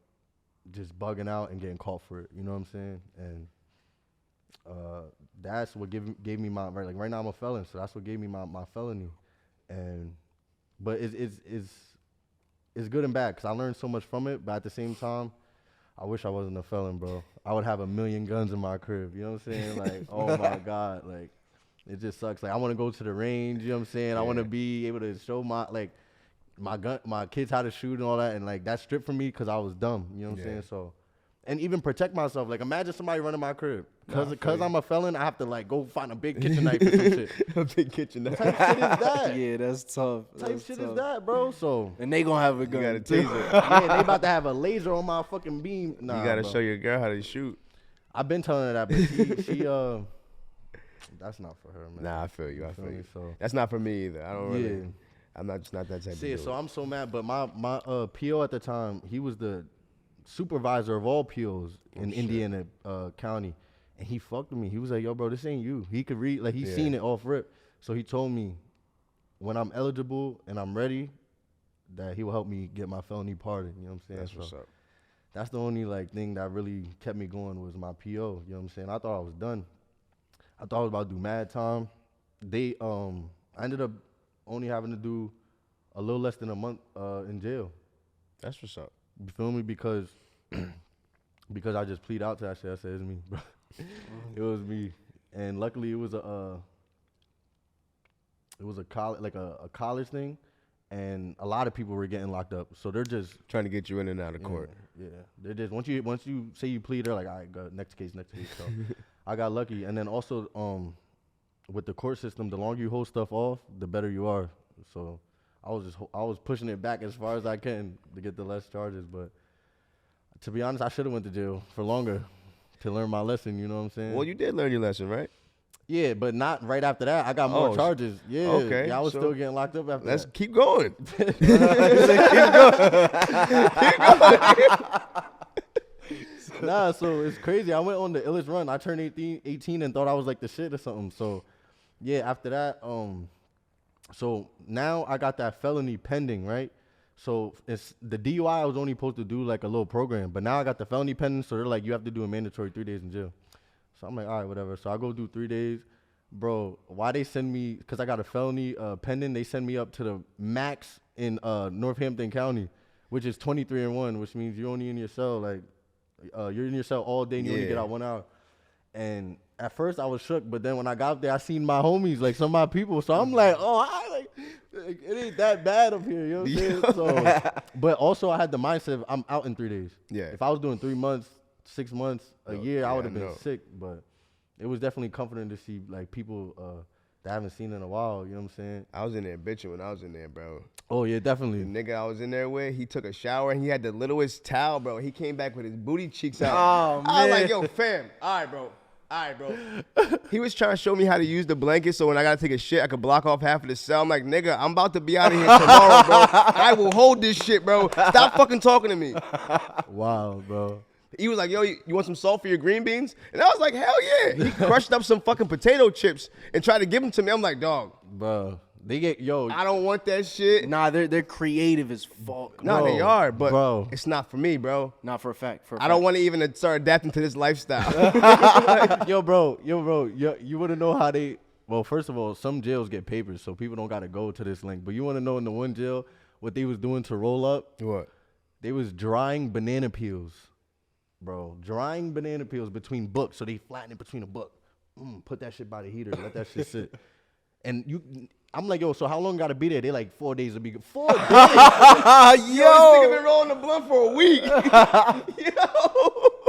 just bugging out and getting caught for it. You know what I'm saying? And that's what gave me my right now I'm a felon, so that's what gave me my felony. And but it's good and bad because I learned so much from it. But at the same time, I wish I wasn't a felon, bro. I would have 1,000,000 guns in my crib. You know what I'm saying? Like, oh my god, like. It just sucks. Like I want to go to the range, you know what I'm saying? I want to be able to show my kids how to shoot and all that, and like that stripped from me because I was dumb, you know what I'm saying? So, and even protect myself. Like imagine somebody running my crib because I'm a felon. I have to like go find a big kitchen knife or some shit. A big kitchen knife. What type shit is that? Yeah, that's tough. Type shit is that, bro? So And they gonna have a You gun. gotta too. taser. yeah, they about to have a laser on my fucking beam. Nah, You gotta bro. show your girl how to shoot. I've been telling her that, but she that's not for her, man. Nah, I feel you. I feel you. So That's not for me either. I don't really. Yeah. I'm not just not that type see, of dude. so I'm so mad. But my PO at the time, he was the supervisor of all POs in Indiana County, and he fucked with me. He was like, "Yo, bro, this ain't you." He could read, like he seen it off rip. So he told me when I'm eligible and I'm ready, that he will help me get my felony pardon. You know what I'm saying? That's what's up. That's the only like thing that really kept me going was my PO. You know what I'm saying? I thought I was done. I thought I was about to do mad time. They I ended up only having to do a little less than a month in jail. That's what's up. You feel me? Because I just plead out to that shit. I said it's me, bro. It was me, and luckily it was a college a college thing, and a lot of people were getting locked up. So they're just Trying to get you in and out of court. yeah. They're just once you say you plead, they're like, all right, go next case. So I got lucky, and then also with the court system, the longer you hold stuff off, the better you are. So I was pushing it back as far as I can to get the less charges. But to be honest, I should have went to jail for longer to learn my lesson. You know what I'm saying? Well, you did learn your lesson, right? Yeah, but not right after that. I got more Oh, charges. Yeah, okay, yeah, I was so still getting locked up after Let's that. keep going. Nah, so it's crazy. I went on the illest run. I turned 18 and thought I was like the shit or something. So, yeah, after that, so now I got that felony pending, right? So it's the DUI I was only supposed to do like a little program, but now I got the felony pending, so they're like, you have to do a mandatory 3 days in jail. So I'm like, all right, whatever. So I go do 3 days. Bro, why they send me, because I got a felony pending, they send me up to the max in Northampton County, which is 23-1, which means you're only in your cell, like, you're in your cell all day and you only get out 1 hour. And at first I was shook, but then when I got up there, I seen my homies, like some of my people. So I'm like, oh, it ain't that bad up here, you know what I'm saying? So, but also I had the mindset of I'm out in 3 days. Yeah. If I was doing 3 months, 6 months, a year, I would have been no. sick. But it was definitely comforting to see like people that I haven't seen in a while. You know what I'm saying? I was in there bitching when I was in there, bro. Oh yeah, definitely. The nigga I was in there with, he took a shower and he had the littlest towel, bro. He came back with his booty cheeks out. Oh, I was man. like, yo, fam, all right, bro. He was trying to show me how to use the blanket so when I gotta take a shit, I could block off half of the cell. I'm like, nigga, I'm about to be out of here tomorrow, bro. I will hold this shit, bro. Stop fucking talking to me. Wow, bro. He was like, yo, you want some salt for your green beans? And I was like, hell yeah. He crushed up some fucking potato chips and tried to give them to me. I'm like, dog, Bro, they get I don't want that shit. Nah, they're creative as fuck. No, they are, but bro. it's not for me, bro. Not for a fact. I don't want to even start adapting to this lifestyle. Yo, bro, you want to know how they? Well, first of all, some jails get papers, so people don't gotta go to this link. But you want to know in the one jail what they was doing to roll up? What? They was drying banana peels, bro. Drying banana peels between books, so they flatten it between a book. Put that shit by the heater, let that shit sit. And I'm like, yo, so how long gotta be there? They like 4 days to be good. 4 days. Yo, this nigga been rolling the blunt for a week. Yo.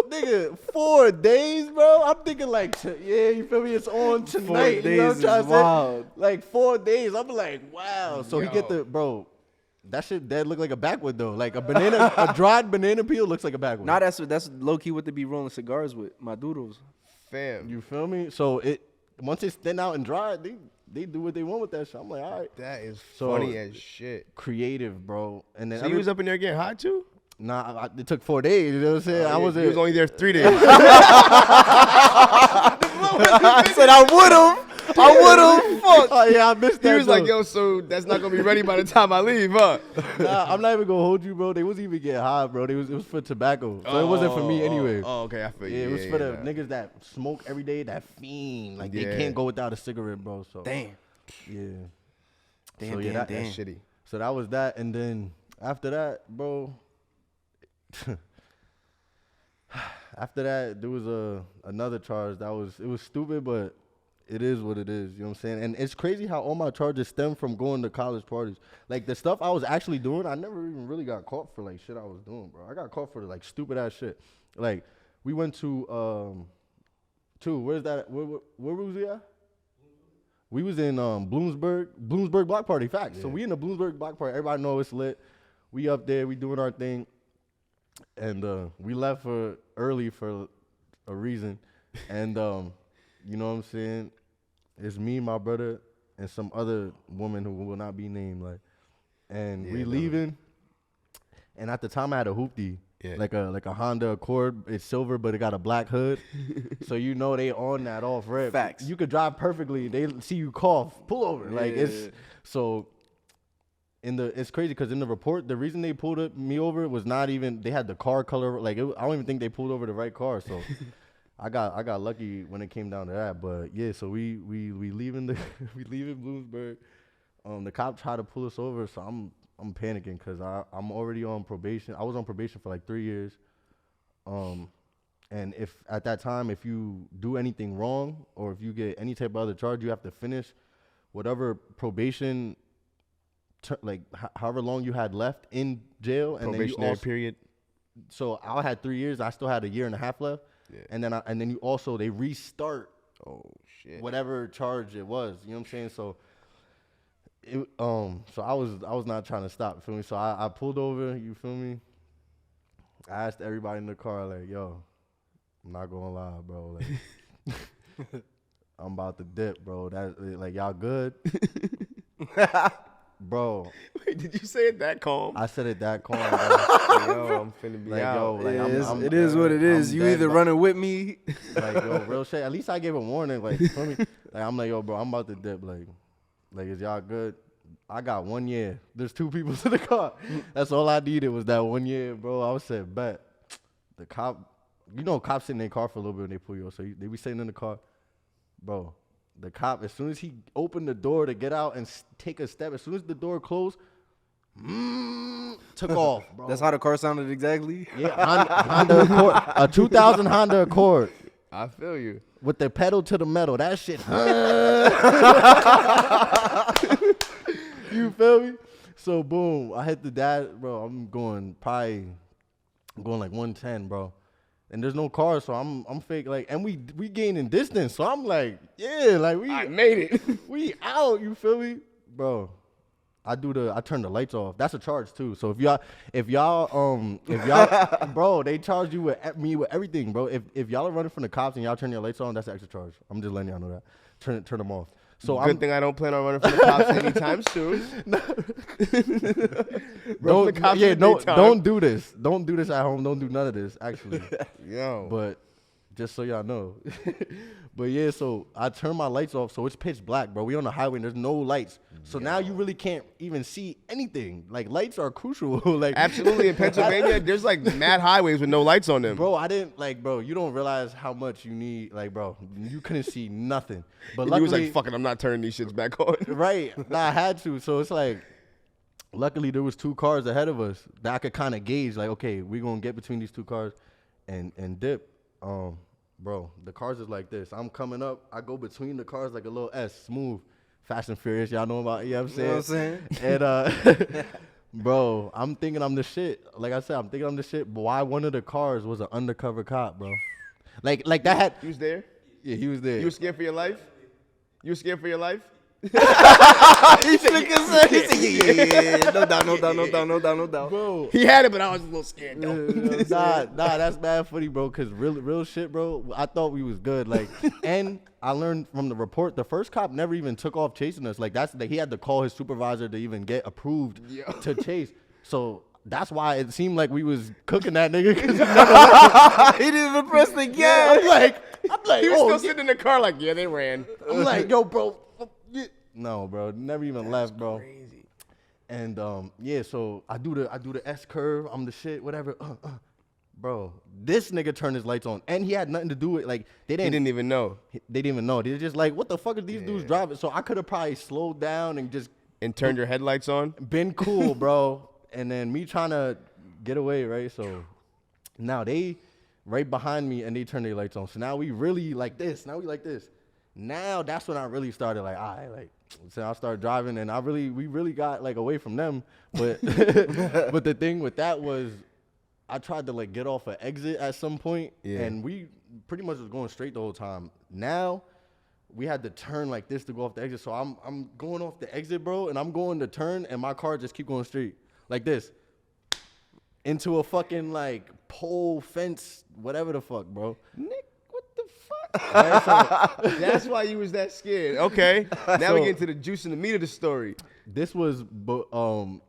Nigga, 4 days, bro. I'm thinking like, yeah, you feel me? It's on tonight. You know what I'm days trying is to say? wild. Like 4 days. I'm like, wow. So he Yo. get the bro. That shit that look like a backwood though. Like a banana, a dried banana peel looks like a backwood. Nah, that's low key what they be rolling cigars with. Maduros. Fam. You feel me? So it once it's thin out and dry, they do what they want with that shit. I'm like, all right. That is So- funny as shit. Creative, bro. And then So you was up in there getting hot too? nah, it took 4 days. You know what I'm saying? I was He was only there 3 days. I said I would've. Fuck. Oh yeah, I missed that. He was like, though. yo, so that's not gonna be ready by the time I leave, huh? Nah, I'm not even gonna hold you, bro. They wasn't even getting high, bro. It was for tobacco, so it wasn't for me anyway. Oh, okay, I feel you. Yeah, it was for the niggas that smoke every day, that fiend. Like they Yeah. can't go without a cigarette, bro. So Damn. yeah. Damn, So, yeah, damn, that- damn. That's shitty. So that was that, and then after that, bro. After that, there was another charge that it was stupid, but it is what it is. You know what I'm saying? And it's crazy how all my charges stem from going to college parties. Like the stuff I was actually doing, I never even really got caught for like shit I was doing, bro. I got caught for like stupid ass shit. Like we went to where's that? Where was we at? We was in Bloomsburg block party. Facts. So we in the Bloomsburg block party. Everybody know it's lit. We up there. We doing our thing. And we left early for a reason. And you know what I'm saying? It's me, my brother, and some other woman who will not be named. Like, and Yeah, we no. leaving. And at the time, I had a hoopty. Yeah. Like a Honda Accord. It's silver, but it got a black hood. So you know they on that off rip. Facts. You could drive perfectly. They see you cough, pull over. Like Yeah. it's so. It's crazy because in the report, the reason they pulled me over was not even they had the car color. Like I don't even think they pulled over the right car. So I got lucky when it came down to that. But yeah, so we leaving we leaving Bloomsburg. The cop tried to pull us over, so I'm panicking because I'm already on probation. I was on probation for like 3 years. And if at that time, if you do anything wrong or if you get any type of other charge, you have to finish whatever probation, however long you had left in jail. And then you Probationary also, period. so I had 3 years. I still had 1.5 years left. Yeah. And then you also, they restart Oh shit. whatever charge it was. You know what I'm saying? So so I was not trying to stop, you feel me? So I pulled over, you feel me? I asked everybody in the car, like, yo, I'm not gonna lie, bro. Like I'm about to dip, bro. That like y'all good? Bro, Wait, did you say it that calm? I said it that calm, bro. Yo, I'm finna be Like, out. yo, like, It is what it is. I'm You dead, either bro. running with me. Like, yo, real shit. At least I gave a warning. Like, feel me? Like, I'm like, yo, bro, I'm about to dip. Like, is y'all good? I got 1 year. There's 2 people in the car. That's all I needed was that 1 year, bro. I was said, bet. The cop, you know, cops sit in their car for a little bit when they pull you over. So they be sitting in the car. Bro, the cop, as soon as he opened the door to get out and take a step, as soon as the door closed, took off, bro. That's how the car sounded exactly. Yeah, Honda Accord, a 2000 Honda Accord. I feel you. with the pedal to the metal. That shit. You feel me? So boom, I hit the dash, bro. I'm going like 110, bro. And there's no cars, so I'm fake like, and we gaining distance, so I'm like, yeah, like I made it. we out. You feel me, bro? I turn the lights off. That's a charge too. So if y'all, bro, they charge you with everything, bro. If y'all are running from the cops and y'all turn your lights on, that's an extra charge. I'm just letting y'all know that. Turn them off. So Good thing I don't plan on running from the cops anytime soon. Don't do this. Don't do this at home. Don't do none of this, actually. Yo. But just so y'all know. But yeah, so I turn my lights off, so it's pitch black, bro. We on the highway and there's no lights. So now you really can't even see anything. Like, lights are crucial. Like, absolutely, in Pennsylvania, there's like mad highways with no lights on them. bro, you don't realize how much you need. Like, bro, you couldn't see nothing. But And luckily, you was like, fuck it, I'm not turning these shits back on. right. Nah, I had to. So it's like, luckily there was 2 cars ahead of us that I could kind of gauge. Like, okay, we gonna get between these 2 cars and dip. Bro, the cars is like this. I'm coming up. I go between the cars like a little S, smooth, Fast and Furious. Y'all know about it, you know what I'm saying? And bro, I'm thinking I'm the shit. Like I said, I'm thinking I'm the shit. But why one of the cars was an undercover cop, bro? Like that had. You was there? Yeah, he was there. You were scared for your life? You were scared for your life? He said, yeah. No doubt. Bro. He had it, but I was a little scared though. Nah, that's bad funny, bro. Cause real shit, bro. I thought we was good, like, and I learned from the report, the first cop never even took off chasing us. Like, he had to call his supervisor to even get approved to chase. So that's why it seemed like we was cooking that nigga. Cause He didn't even press the gas. I'm like, He was still sitting in the car like, yeah, they ran. I'm like, yo, bro. No, bro, never even left, bro. Crazy. And yeah, so I do the S curve. I'm the shit, whatever. Bro, this nigga turned his lights on, and he had nothing to do with, like, He didn't even know. They didn't even know. They were just like, what the fuck are these dudes driving? So I could have probably slowed down and just And turned your headlights on? been cool, bro. And then me trying to get away, right? So now they right behind me and they turn their lights on. So now we really like this. Now we like this. Now that's when I really started like, all right, like, so I started driving and we really got like away from them. But but the thing with that was I tried to like get off an exit at some point and we pretty much was going straight the whole time. Now we had to turn like this to go off the exit. So I'm going off the exit, bro, and I'm going to turn and my car just keep going straight like this into a fucking like pole fence, whatever the fuck, bro. Nick, what the fuck? Right, so that's why you was that scared. Okay. Now we get into the juice and the meat of the story. This was,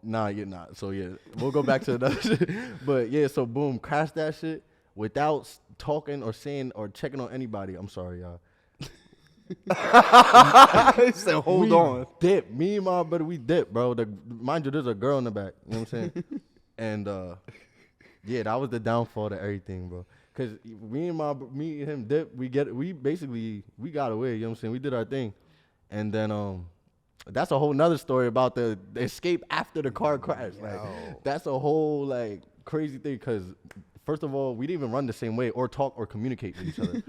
nah, you're not. So yeah, we'll go back to another shit. But yeah, so boom, crashed that shit without talking or saying or checking on anybody. I'm sorry, y'all. He said, hold on. Dip. Me and my brother, we dip, bro. Mind you, there's a girl in the back. You know what I'm saying? And yeah, that was the downfall to everything, bro. Cause me and him dip. We got away. You know what I'm saying? We did our thing, and then that's a whole nother story about the escape after the car crash. Like that's a whole like crazy thing. Cause first of all, we didn't even run the same way or talk or communicate with each other.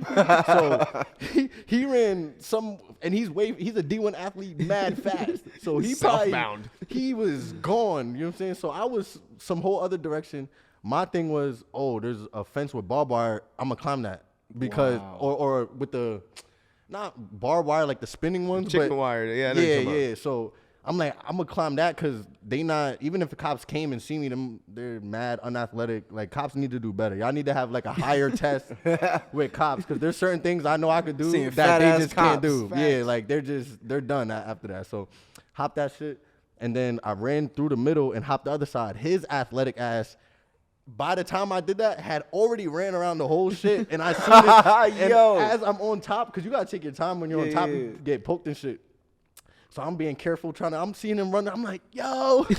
So he ran and he's a D1 athlete, mad fast. So he Southbound. he was gone. You know what I'm saying? So I was some whole other direction. My thing was, there's a fence with barbed wire. I'm gonna climb that because or with the not barbed wire like the spinning ones, Chicken but wire. Yeah, I know what you're talking yeah. So I'm like, I'm gonna climb that because they not, even if the cops came and see me, they're mad unathletic. Like, cops need to do better. Y'all need to have like a higher test with cops because there's certain things I know I could do Seeing that they fat-ass just can't cops. do. Facts. Yeah, like they're done after that. So hop that shit. And then I ran through the middle and hopped the other side. His athletic ass, by the time I did that, had already ran around the whole shit. And I seen it. And Yo. as I'm on top, because you got to take your time when you're on top, Yeah. you get poked and shit. So I'm being careful, I'm seeing him running. I'm like, yo. I'm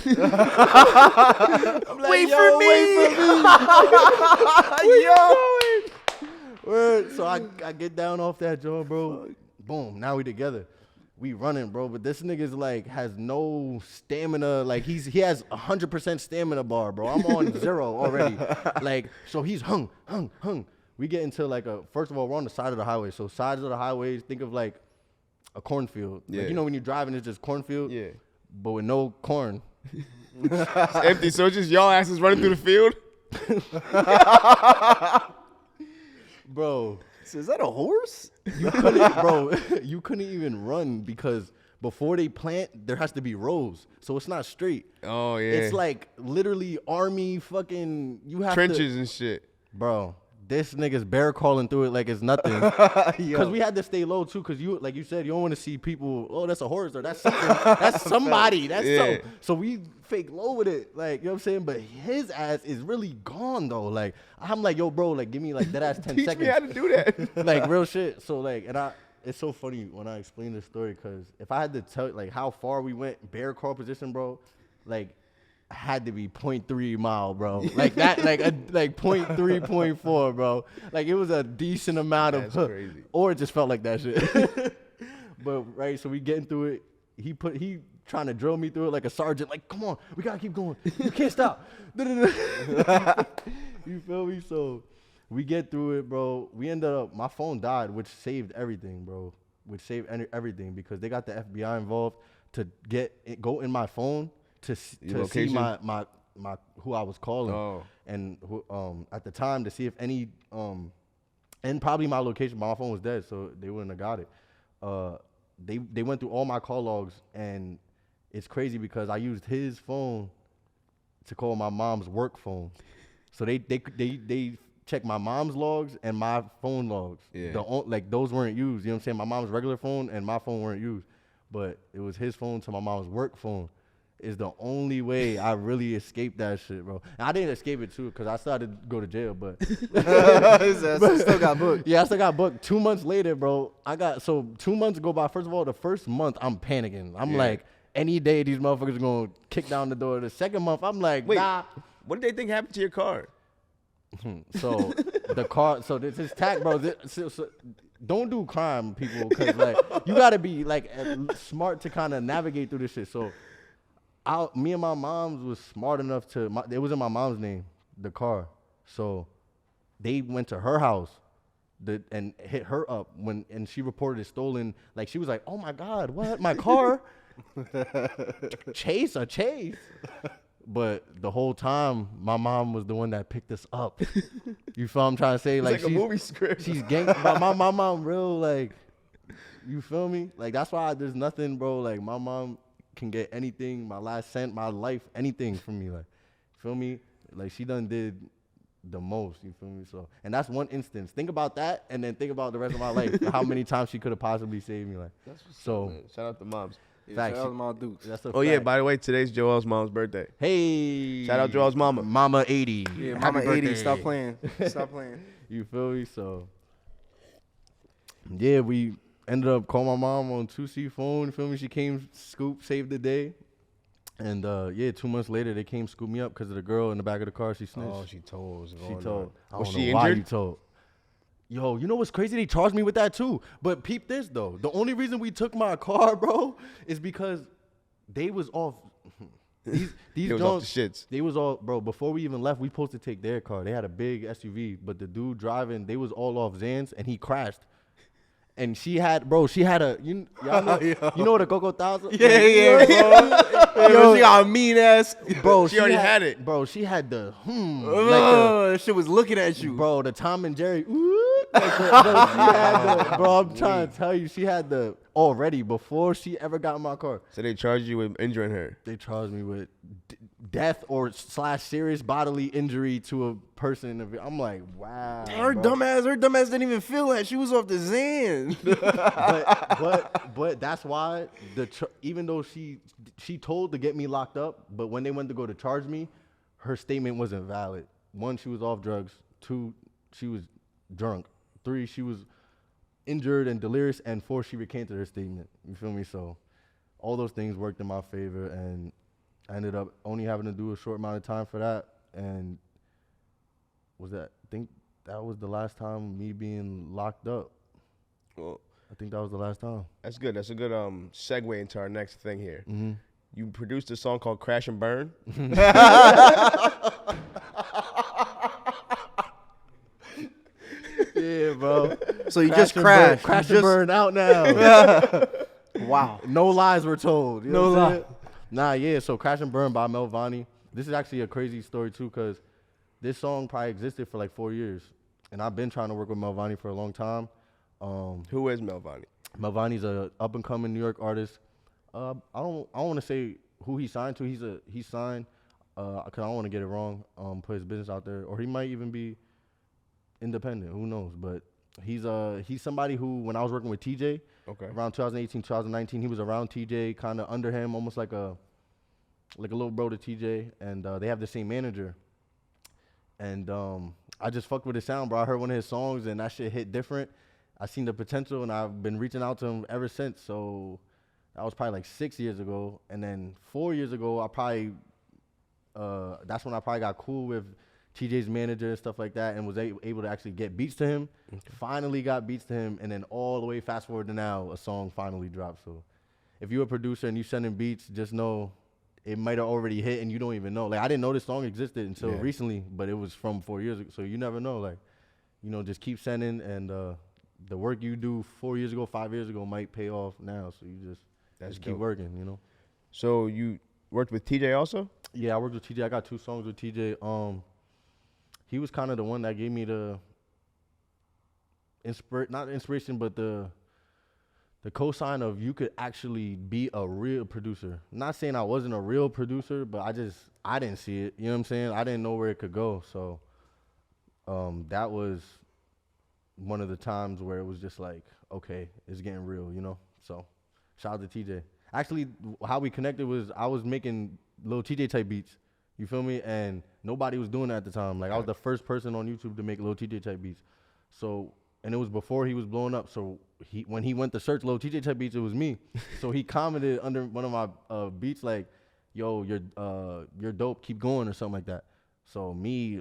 like, Wait yo, for me. wait for me. Yo. Word. So I get down off that joint, bro. Boom. Now we together. We running, bro. But this nigga's like has no stamina. Like he has 100% stamina bar, bro. I'm on 0 already. Like, so he's hung. we get into like first of all, we're on the side of the highway. So sides of the highways, think of like a cornfield. Yeah. Like, you know when you're driving, it's just cornfield. Yeah. But with no corn. It's empty, so it's just y'all asses running through the field. Bro, So is that a horse? you couldn't even run because before they plant, there has to be rows. So it's not straight. Oh yeah. It's like literally army fucking, you have trenches and shit. Bro, this nigga's bear crawling through it like it's nothing. Because we had to stay low too. Because you, like you said, you don't want to see people. Oh, that's a horse or that's something. That's somebody. That's Yeah. so we fake low with it. Like, you know what I'm saying? But his ass is really gone though. Like, I'm like, yo, bro, like give me like that ass 10 Teach seconds. me how to do that. Like real shit. So like, it's so funny when I explain this story because if I had to tell like how far we went bear crawl position, bro, like had to be 0.3 mile, bro. Like that, like 0.3, 0.4, bro. Like it was a decent amount That's of, crazy. or it just felt like that shit. But right, so we getting through it. He trying to drill me through it like a sergeant. Like, come on, we gotta keep going. You can't stop. You feel me? So we get through it, bro. We ended up, my phone died, which saved everything, bro. Which saved everything because they got the FBI involved to go in my phone to see location? my who I was calling. Oh. And who, at the time to see if any and probably my location, but my phone was dead, so they wouldn't have got it. They went through all my call logs, and it's crazy because I used his phone to call my mom's work phone. So they checked my mom's logs and my phone logs. Yeah. Like those weren't used. You know what I'm saying? My mom's regular phone and my phone weren't used, but it was his phone to my mom's work phone. Is the only way I really escaped that shit, bro. And I didn't escape it too, cause I started to go to jail, but His ass still got booked. yeah, I still got booked. 2 months later, bro. 2 months go by. First of all, the first month I'm panicking. I'm like, any day these motherfuckers are gonna kick down the door. The second month, I'm like, Wait, nah. what did they think happened to your car? So the car, so this is tax, bro. So don't do crime, people, cause like you gotta be like smart to kind of navigate through this shit. So me and my mom was smart enough it was in my mom's name, the car. So they went to her house and hit her up and she reported it stolen. Like she was like, oh my God, what? My car? Chase. But the whole time, my mom was the one that picked us up. You feel what I'm trying to say? It's like a movie script. She's gang. my mom real like, you feel me? Like that's why there's nothing, bro. Like my mom can get anything, my last cent, my life, anything from me. Like, feel me? Like she done did the most. You feel me? So, and that's one instance. Think about that, and then think about the rest of my life. How many times she could have possibly saved me? Like, so. Man, shout out to moms. Facts. Shout out to my dudes. That's a Oh yeah, fact. by the way, today's Joel's mom's birthday. Hey. Shout out Joel's mama. Mama 80. Yeah, Happy Mama 80. birthday. Stop playing. Stop playing. You feel me? So, yeah, we ended up calling my mom on 2C phone. You feel me? She came, scoop, saved the day. And, 2 months later, they came scoop me up because of the girl in the back of the car. She snitched. Oh, she told. What's She going told. on. I Was don't she know why injured? you told. Yo, you know what's crazy? They charged me with that too. But peep this though. The only reason we took my car, bro, is because they was off. These They was off the shits. They was all, bro. Before we even left, we supposed to take their car. They had a big SUV, but the dude driving, they was all off Zans, and he crashed. And she had a you know what a Coco Thousand? Yeah, bro. Yo, she got a mean ass. Bro, She already had it. Bro, she had the That shit was looking at you. bro, the Tom and Jerry. Bro, she had the, bro, I'm trying to tell you, she had the already before she ever got in my car. So they charged you with injuring her. They charged me with death or / serious bodily injury to a person. I'm like, wow. Her bro. dumbass didn't even feel that. She was off the Zan. but that's why even though she told to get me locked up, but when they went to go to charge me, her statement wasn't valid. 1, she was off drugs. 2, she was drunk. 3, she was injured and delirious. And 4, she recanted her statement. You feel me? So all those things worked in my favor, and I ended up only having to do a short amount of time for that. And I think that was the last time me being locked up. Well, I think that was the last time. that's good. That's a good segue into our next thing here. Mm-hmm. You produced a song called "Crash and Burn." shit, bro. So you just crashed. Crash You and just- burn out now. Wow. No lies were told. You know No what I'm lie. saying? Nah, yeah. So Crash and Burn by Melvani. This is actually a crazy story too, cause this song probably existed for like 4 years, and I've been trying to work with Melvani for a long time. Who is Melvani? Melvani's a up and coming New York artist. I don't want to say who he signed to. He's signed. Cause I don't want to get it wrong. Put his business out there, or he might even be independent. Who knows? But he's somebody who, when I was working with TJ Okay. around 2018, 2019, he was around TJ, kind of under him, almost like a little bro to TJ, and they have the same manager. And I just fucked with his sound, bro. I heard one of his songs, and that shit hit different. I seen the potential, and I've been reaching out to him ever since. So that was probably like 6 years ago. And then 4 years ago, that's when I probably got cool with TJ's manager and stuff like that, and was able to actually get beats to him. Okay. Finally got beats to him, and then all the way fast forward to now, a song finally dropped. So if you're a producer and you sending beats, just know it might have already hit and you don't even know. Like, I didn't know this song existed until recently, but it was from 4 years ago. So you never know. Like, just keep sending, and the work you do 4 years ago, 5 years ago might pay off now. So you just keep working, So you worked with TJ also? Yeah, I worked with TJ. I got 2 songs with TJ. He was kind of the one that gave me the not inspiration, but the cosign of you could actually be a real producer. I'm not saying I wasn't a real producer, but I didn't see it. You know what I'm saying? I didn't know where it could go. So that was one of the times where it was just like, okay, it's getting real, So shout out to TJ. Actually, how we connected was I was making little TJ type beats. You feel me? And nobody was doing that at the time. Like, I was the first person on YouTube to make Lil TJ type beats. So, and it was before he was blowing up. So when he went to search Lil TJ type beats, it was me. So he commented under one of my beats like, "Yo, you're dope. Keep going," or something like that. So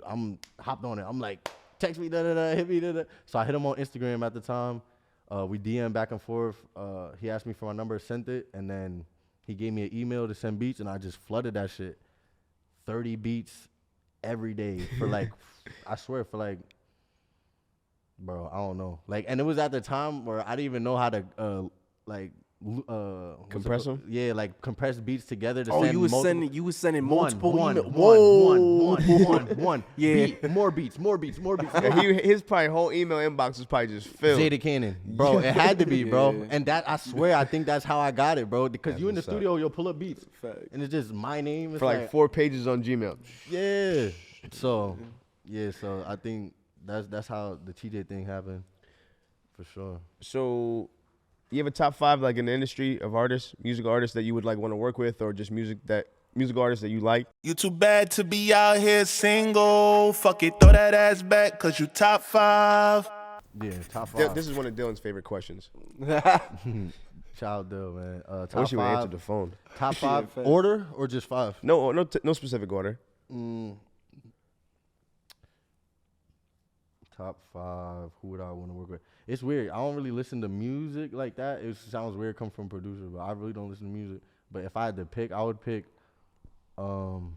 I'm hopped on it. I'm like, text me, hit me, So I hit him on Instagram at the time. We DM back and forth. He asked me for my number, sent it, and then he gave me an email to send beats, and I just flooded that shit. 30 beats every day for like, I swear, for like, bro, I don't know. Like, and it was at the time where I didn't even know how to, compress them? Yeah, like compress beats together to Oh, send you was multiple. sending multiple One. Yeah. More beats. Yeah, his probably whole email inbox was probably just filled. JaeEighty Cannon, bro. It had to be, bro. Yeah. And that, I swear, I think that's how I got it, bro. Because That's you in the what's up. studio, you'll pull up beats, Fact. and it's just my name. It's For like 4 pages on Gmail. yeah. So I think that's how the TJ thing happened, for sure. So you have a top 5 like in the industry of artists, music artists that you would like want to work with, or just music artists that you like? You too bad to be out here single. Fuck it, throw that ass back, cause you top 5. Yeah, top 5. This is one of Dylan's favorite questions. Child Dill, man. Top I wish you would 5. answer the phone. Top 5 fact. order or just 5? No specific order. Top 5. Who would I want to work with? It's weird. I don't really listen to music like that. It sounds weird coming from a producer, but I really don't listen to music. But if I had to pick, I would pick in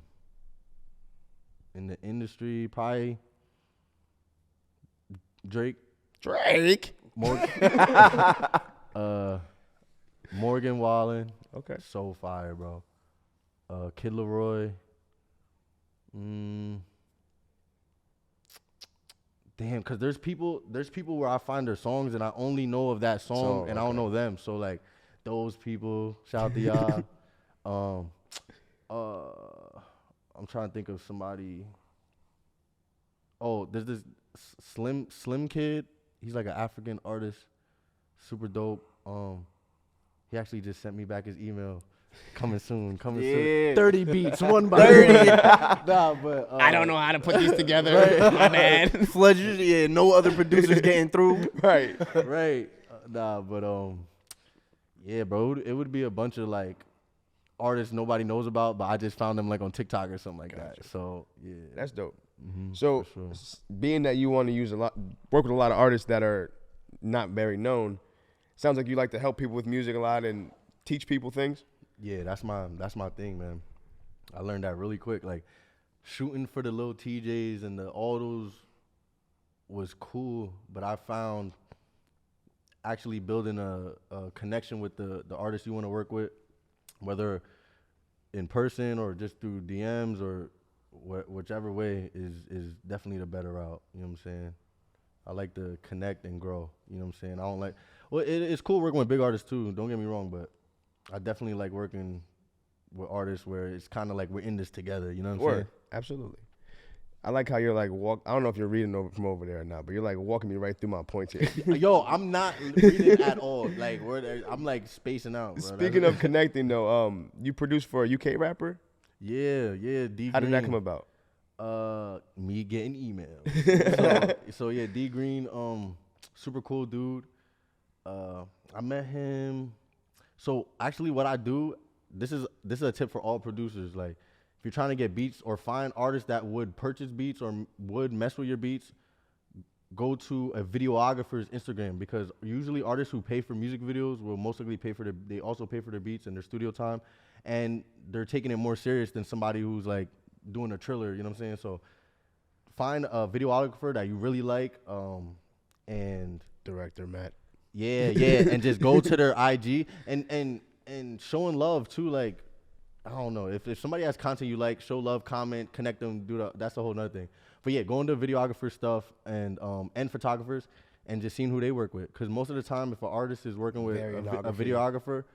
the industry, probably Drake. Morgan Wallen. Okay. So fire, bro. Kid Leroy. Damn, cause there's people where I find their songs and I only know of that song and I don't know them. So like those people, shout out to y'all. I'm trying to think of somebody. Oh, there's this Slim kid. He's like an African artist, super dope. He actually just sent me back his email. Coming soon. 30 beats, one by 30. Nah, but I don't know how to put these together. My bad. Fledgers, yeah, no other producers getting through. Right. Right. Yeah, bro. It would be a bunch of like artists nobody knows about, but I just found them like on TikTok or something like that. So yeah, That's dope. Mhm, So, for sure. being that you want to work with a lot of artists that are not very known, sounds like you like to help people with music a lot and teach people things. Yeah, that's my thing, man. I learned that really quick. Like shooting for the little TJs and all those was cool, but I found actually building a connection with the artist you want to work with, whether in person or just through DMs or whichever way is definitely the better route. You know what I'm saying? I like to connect and grow. You know what I'm saying? I don't like. Well, it's cool working with big artists too. Don't get me wrong, but I definitely like working with artists where it's kind of like we're in this together. You know what I'm saying? Absolutely. I like how you're like I don't know if you're reading from over there or not, but you're like walking me right through my points here. Yo, I'm not reading at all. Like I'm like spacing out. Bro. Speaking of connecting though, you produced for a UK rapper? Yeah, D. How did that come about? Me getting emails. so yeah, D Green, super cool dude. I met him. So actually, what I do, this is a tip for all producers. Like, if you're trying to get beats or find artists that would purchase beats or would mess with your beats, go to a videographer's Instagram, because usually artists who pay for music videos will most likely they also pay for their beats and their studio time, and they're taking it more serious than somebody who's like doing a Triller, you know what I'm saying? So find a videographer that you really like, and Director Matt. Yeah, and just go to their IG and showing love too. Like, I don't know, if somebody has content you like, show love, comment, connect them, that's a whole nother thing. But yeah, go into videographer stuff and photographers and just seeing who they work with. Because most of the time, if an artist is working with a videographer,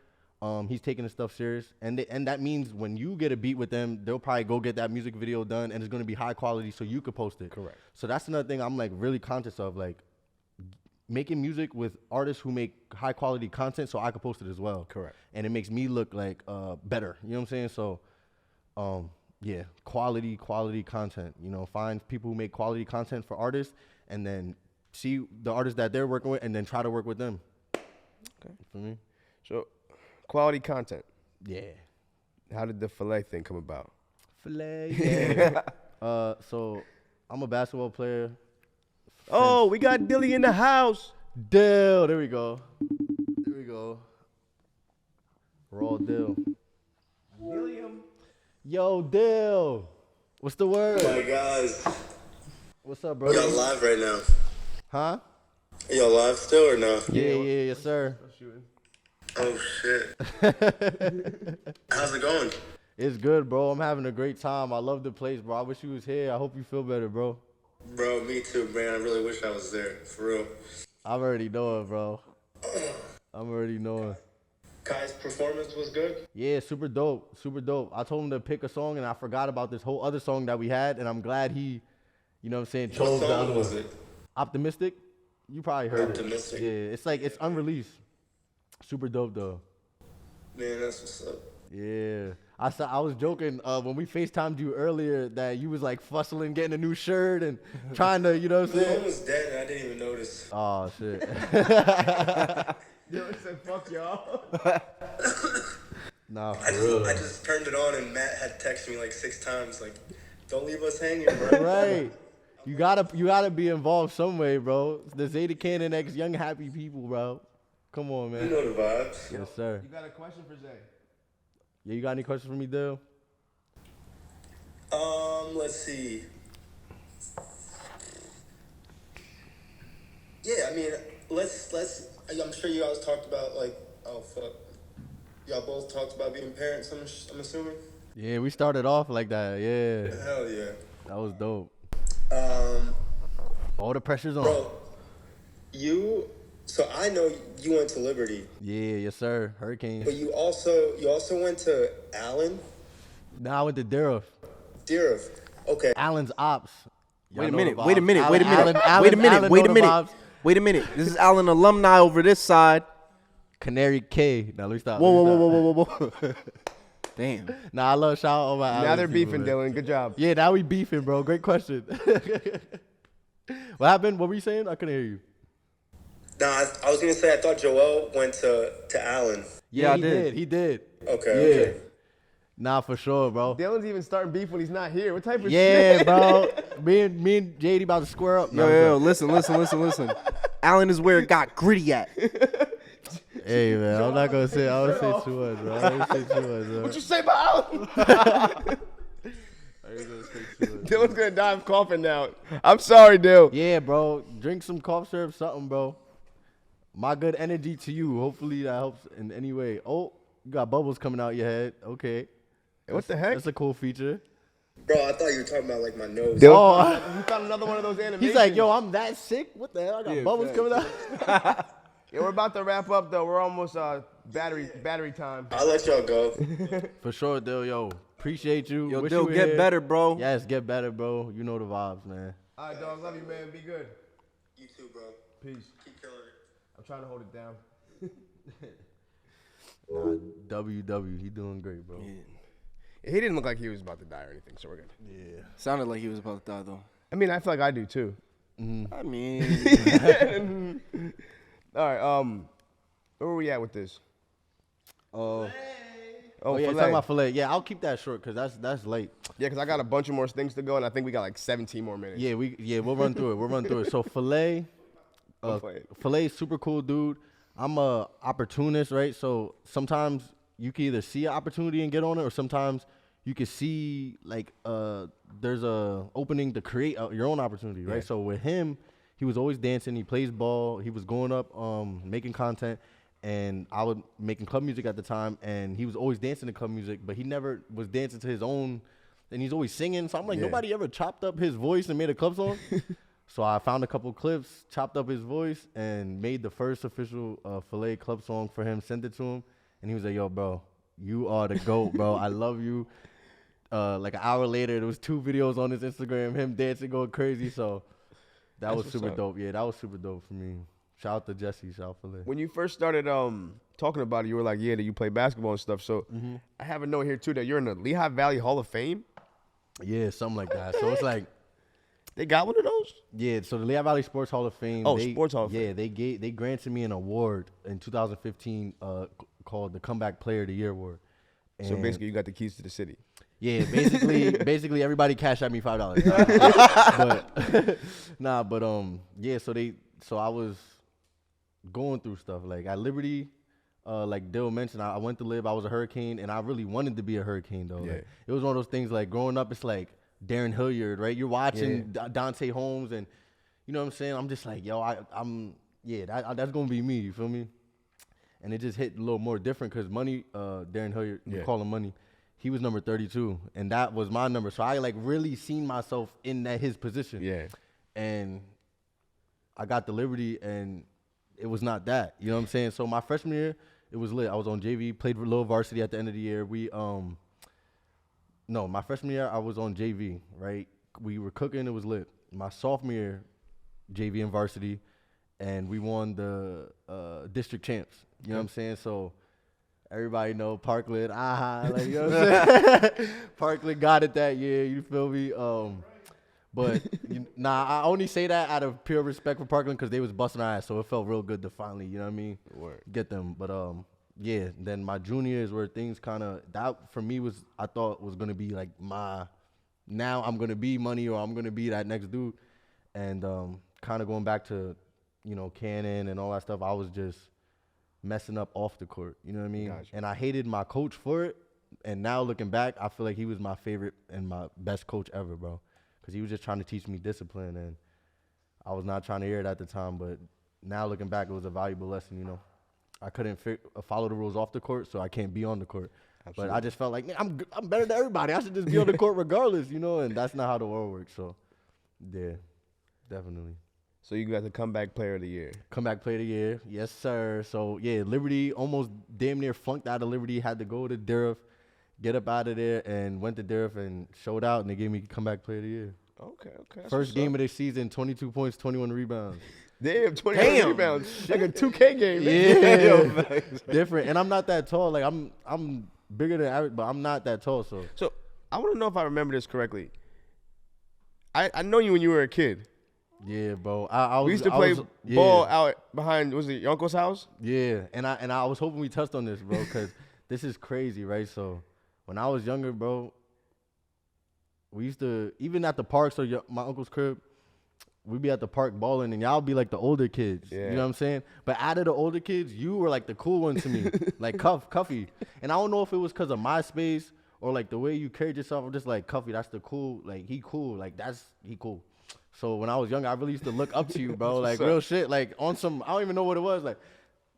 he's taking his stuff serious. And that means when you get a beat with them, they'll probably go get that music video done, and it's going to be high quality so you could post it. Correct. So that's another thing I'm like really conscious of, like making music with artists who make high quality content so I could post it as well. Correct. And it makes me look like better. You know what I'm saying? So yeah, quality content. You know, find people who make quality content for artists, and then see the artists that they're working with, and then try to work with them. Okay. For me? So, quality content. Yeah. How did the filet thing come about? Filet. Yeah. So I'm a basketball player. Oh, we got Dilly in the house. Dill. There we go. Raw Dill. William. Yo, Dill. What's the word? Oh my guys. What's up, bro? Y'all live right now. Huh? Y'all live still or no? Yeah, yes, sir. Oh shit. How's it going? It's good, bro. I'm having a great time. I love the place, bro. I wish you was here. I hope you feel better, bro. Bro, me too, man. I really wish I was there. For real. I already know it, bro. I'm already knowing. Kai's performance was good? Yeah, super dope. I told him to pick a song, and I forgot about this whole other song that we had, and I'm glad he, you know what I'm saying, chose What the other song was one. it? Optimistic? You probably heard Optimistic. it. Yeah, it's unreleased. Super dope, though. Man, that's what's up. Yeah. I was joking when we FaceTimed you earlier that you was like fussling, getting a new shirt and trying to, you know what I'm My saying? phone was dead and I didn't even notice. Oh, shit. Yo, it said fuck y'all. Nah, for I real. just turned it on and Matt had texted me like 6 times, like, don't leave us hanging, bro. Right. You gotta be involved some way, bro. The Zeta Cannon X Young Happy People, bro. Come on, You man. know the vibes. Yes, sir. You got a question for Zay? Yeah, you got any questions for me, Dale? Let's see. Yeah, I mean, let's. I'm sure you guys talked about like, oh fuck, y'all both talked about being parents. I'm assuming. Yeah, we started off like that. Yeah, Hell yeah. that was dope. Um, All the pressure's on. bro, so I know you went to Liberty, Yeah, yes, sir. Hurricane. but you also went to Allen, Now I went to Durham. Deriv. Okay. Allen's Ops. Y'all Wait a know minute. the Wait a vibes. minute. Wait a minute. Allen Wait a minute. know Wait a the minute. vibes. Wait a minute. This is Allen alumni over this side. Canary K. Now let me stop. Whoa. Damn. Nah, I love shout out all my Now Allen they're people, beefing, man. Dylan. Good job. Yeah, now we beefing, bro. Great question. What happened? What were you saying? I couldn't hear you. Nah, I was gonna say I thought Joel went to Allen. Yeah, I he did. He did. Okay. Yeah. Okay. Nah, for sure, bro. Dylan's even starting beef when he's not here. What type of Yeah, shit? bro. Me and JaeEighty about to square up. Yo, listen. Allen is where it got gritty at. Hey, man, I'm not gonna say. I don't say too much, bro. I don't say too much, bro. What you say about Allen? I ain't gonna say too much. Dylan's gonna die of coughing now. I'm sorry, Dylan. Yeah, bro. Drink some cough syrup, something, bro. My good energy to you. Hopefully that helps in any way. Oh, you got bubbles coming out your head. Okay. What the heck? That's a cool feature. Bro, I thought you were talking about like my nose. Dylan, you found another one of those animations. He's like, yo, I'm that sick. What the hell? I got bubbles coming out. Yeah, we're about to wrap up though. We're almost battery time. I'll let y'all go. For sure, Dill. Yo, appreciate you. Yo, Wish Dill, you were get here. better, bro. Yes, get better, bro. You know the vibes, man. All right, dog. Love you, man. Be good. You too, bro. Peace. Keep killing it. I'm trying to hold it down. Nah, WW. He doing great, bro. He didn't look like he was about to die or anything, so we're good. Yeah. Sounded like he was about to die, though. I mean, I feel like I do too. I mean, All right. Where were we at with this? Oh filet. yeah, talking about filet. Yeah, I'll keep that short because that's late. Yeah, because I got a bunch of more things to go, and I think we got like 17 more minutes. Yeah, we'll run through it. So filet, filet, super cool dude. I'm a opportunist, right? So sometimes you can either see an opportunity and get on it, or sometimes you can see like there's a opening to create your own opportunity, right? Yeah. So with him, he was always dancing. He plays ball. He was going up, making content, and I was making club music at the time, and he was always dancing to club music, but he never was dancing to his own. And he's always singing. So I'm like, nobody ever chopped up his voice and made a club song. So I found a couple clips, chopped up his voice, and made the first official Filet club song for him, sent it to him. And he was like, yo, bro, you are the GOAT, bro. I love you. Like an hour later, there was 2 videos on his Instagram, him dancing, going crazy. So that was super dope. Yeah, that was super dope for me. Shout out to Jesse. Shout out Filet. When you first started talking about it, you were like, yeah, that you play basketball and stuff. So I have a note here, too, that you're in the Lehigh Valley Hall of Fame. Yeah, something like that. So it's like, They got one of those? yeah, so the Lehigh Valley Sports Hall of Fame. Oh, Sports Hall of Fame. Yeah, they granted me an award in 2015 called the Comeback Player of the Year Award. So And basically, you got the keys to the city. yeah, basically everybody cash at me $5. Yeah, so I was going through stuff like at Liberty. Like Dill mentioned, I went to live. I was a Hurricane, and I really wanted to be a Hurricane though. Yeah. Like, it was one of those things. Like growing up, it's like Darren Hilliard, right? You're watching Dante Holmes, and you know what I'm saying. I'm just like, yo, that's gonna be me. You feel me? And it just hit a little more different because Money, Darren Hilliard, we call him Money. He was number 32, and that was my number. So I like really seen myself in his position. Yeah. And I got the Liberty, and it was not that. You know what I'm saying? So my freshman year, it was lit. I was on JV, played for little varsity at the end of the year. My freshman year, I was on JV, right? We were cooking. It was lit. My sophomore year, JV and varsity, and we won the district champs. You know what I'm saying? So everybody know Parkland. Like, you know what I'm saying? Parkland got it that year. You feel me? But I only say that out of pure respect for Parkland because they was busting our ass, so it felt real good to finally, you know what I mean, get them. But yeah. Then my junior years where things kind of that for me was I thought was gonna be like now I'm gonna be Money or I'm gonna be that next dude, and kind of going back to Cannon and all that stuff. I was just messing up off the court, you know what I mean? Gotcha. And I hated my coach for it. And now looking back, I feel like he was my favorite and my best coach ever, bro. Because he was just trying to teach me discipline, and I was not trying to hear it at the time. But now looking back, it was a valuable lesson, I couldn't follow the rules off the court, so I can't be on the court. Absolutely. But I just felt like, man, I'm better than everybody. I should just be on the court regardless, and that's not how the world works. So, yeah, definitely. So you got the Comeback Player of the Year. Comeback Player of the Year, yes, sir. So, yeah, Liberty almost damn near flunked out of Liberty, had to go to Durham, get up out of there, and went to Durham and showed out, and they gave me Comeback Player of the Year. Okay. First game of the season, 22 points, 21 rebounds. Damn, 21 rebounds. Like a 2K game. Yeah, different. And I'm not that tall. Like I'm bigger than average, but I'm not that tall. So I want to know if I remember this correctly. I know you when you were a kid. Yeah, bro. I we used to play ball out behind. Was it your uncle's house? Yeah, and I was hoping we touched on this, bro, because this is crazy, right? So when I was younger, bro, we used to even at the park. So my uncle's crib, we'd be at the park balling, and y'all be like the older kids. Yeah. You know what I'm saying? But out of the older kids, you were like the cool one to me, like Cuffy. And I don't know if it was because of MySpace or like the way you carried yourself. I'm just like, Cuffy, that's the cool. Like he cool. Like he cool. So when I was young, I really used to look up to you, bro. Like real shit. Like on some, I don't even know what it was. Like,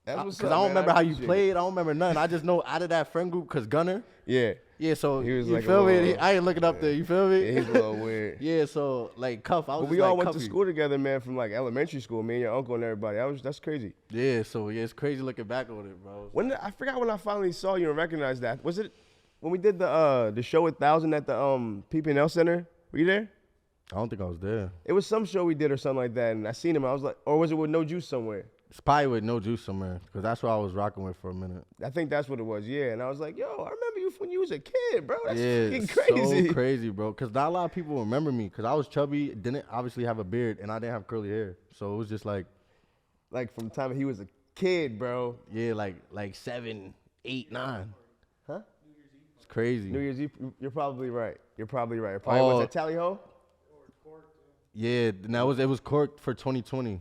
That's because I don't remember how you played. I don't remember nothing. I just know out of that friend group, cause Gunner. Yeah. Yeah, so He was you like a feel me? little- I ain't looking up there. You feel me? Yeah, he's a little weird. Yeah, so like Cuff, I was But we just all like, went to Cuffy. school together, man, from like elementary school. Me and your uncle and everybody. That's crazy. Yeah, so yeah, it's crazy looking back on it, bro. I forgot when I finally saw you and recognized that. Was it when we did the show with 1,000 at the PP&L Center? Were you there? I don't think I was there. It was some show we did or something like that, and I seen him. I was like, or was it with No Juice somewhere? It's probably with No Juice somewhere, because that's what I was rocking with for a minute. I think that's what it was. Yeah, and I was like, yo, I remember you when you was a kid, bro. That's Yeah, fucking it's crazy. so crazy, bro. Because not a lot of people remember me, because I was chubby, didn't obviously have a beard, and I didn't have curly hair. So it was just like, Like from the time he was a kid, bro. yeah, like 7, 8, 9. Huh? It's crazy. New Year's Eve. You're probably right. It probably was at Tally Ho. Yeah, and it was corked for 2020.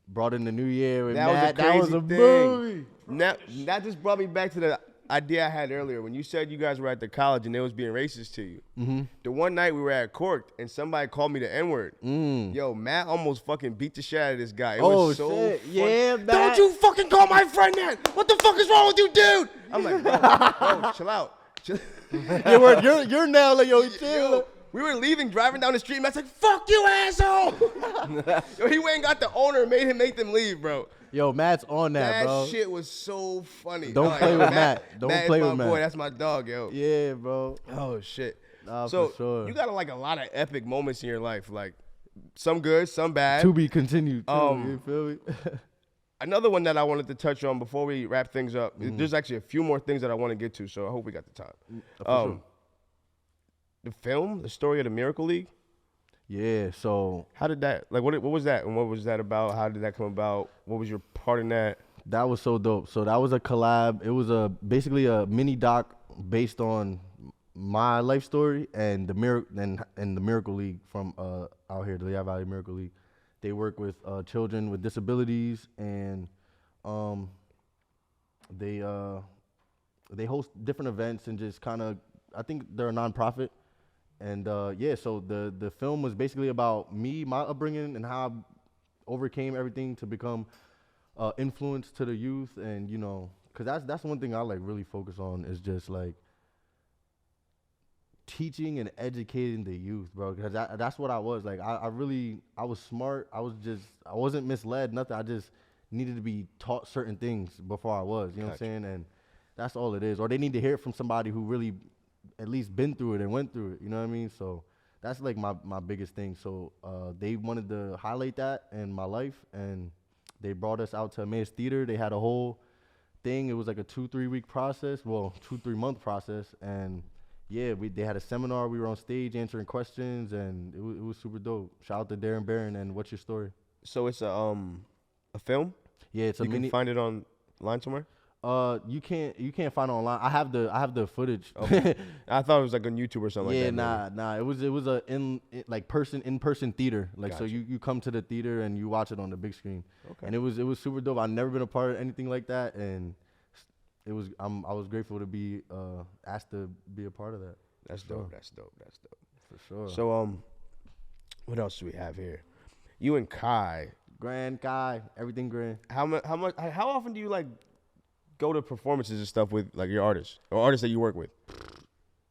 Brought in the new year with That was a Matt. crazy That was a thing. movie. Now that just brought me back to the idea I had earlier when you said you guys were at the college and they was being racist to you. Mm-hmm. The one night we were at Corked and somebody called me the N-word. Yo, Matt almost fucking beat the shit out of this guy. It was so shit. fun. Yeah, Matt. Don't you fucking call my friend that. What the fuck is wrong with you, dude? I'm like, bro, chill out. Yeah, you're now like, yo, chill. Yo, we were leaving, driving down the street, and Matt's like, fuck you, asshole. Yo, he went and got the owner and made him make them leave, bro. Yo, Matt's on that, bro. That shit was so funny. Don't I'm play yo, with Matt. Don't Matt play is with my boy. Matt. That's my dog, yo. Yeah, bro. Oh, shit. Nah, So for sure. you got like a lot of epic moments in your life, like some good, some bad. To be continued. Too, Um, you feel me? Another one that I wanted to touch on before we wrap things up. Mm-hmm. There's actually a few more things that I want to get to, so I hope we got the time. For sure. The film, the story of the Miracle League. Yeah, so How did that? Like, what was that, and what was that about? How did that come about? What was your part in that? that was so dope. So that was a collab. It was basically a mini doc based on my life story and the Miracle League from out here, the Lehigh Valley Miracle League. They work with children with disabilities, and they host different events and just kind of, I think they're a nonprofit. And yeah, so the film was basically about me, my upbringing, and how I overcame everything to become influence to the youth. And you know, cause that's one thing I like really focus on is just like teaching and educating the youth, bro. Cause that's what I was like. I was smart. I wasn't misled. Nothing. I just needed to be taught certain things before I was. You know what I'm saying? And that's all it is. Or they need to hear it from somebody who really at least been through it and went through it, you know what I mean? So that's like my biggest thing. So they wanted to highlight that in my life, and they brought us out to Emmaus Theater. They had a whole thing. It was like a 2-3 week process, well, 2-3 month process, and yeah, they had a seminar. We were on stage answering questions, and it was super dope. Shout out to Darren Barron and What's Your Story? So it's a film. Yeah, it's a You mini. can find it online somewhere. You can't find it online. I have the footage. Okay. I thought it was like on YouTube or something Yeah, like that. nah. It was a in-person theater. Like, so Gotcha. you come to the theater and you watch it on the big screen. Okay. And it was super dope. I've never been a part of anything like that, and I was grateful to be asked to be a part of that. That's For sure. dope. That's dope. That's dope. For sure. So what else do we have here? You and Khai. Grand Khai, everything grand. How often do you like go to performances and stuff with like your artists or artists that you work with?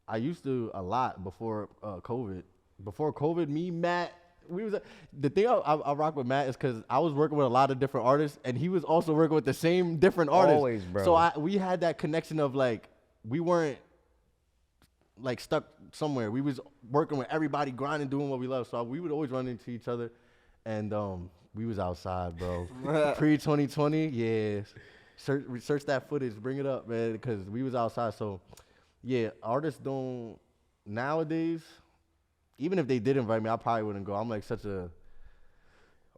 I used to a lot before COVID. Before COVID, me, Matt, the thing I rock with Matt is because I was working with a lot of different artists, and he was also working with the same different artists. Always, bro. So we had that connection of like, we weren't like stuck somewhere. We was working with everybody, grinding, doing what we love. So we would always run into each other, and we was outside, bro. Pre-2020, yeah. Search that footage, bring it up, man, because we was outside. So, yeah, artists don't nowadays. Even if they did invite me, I probably wouldn't go. I'm like such a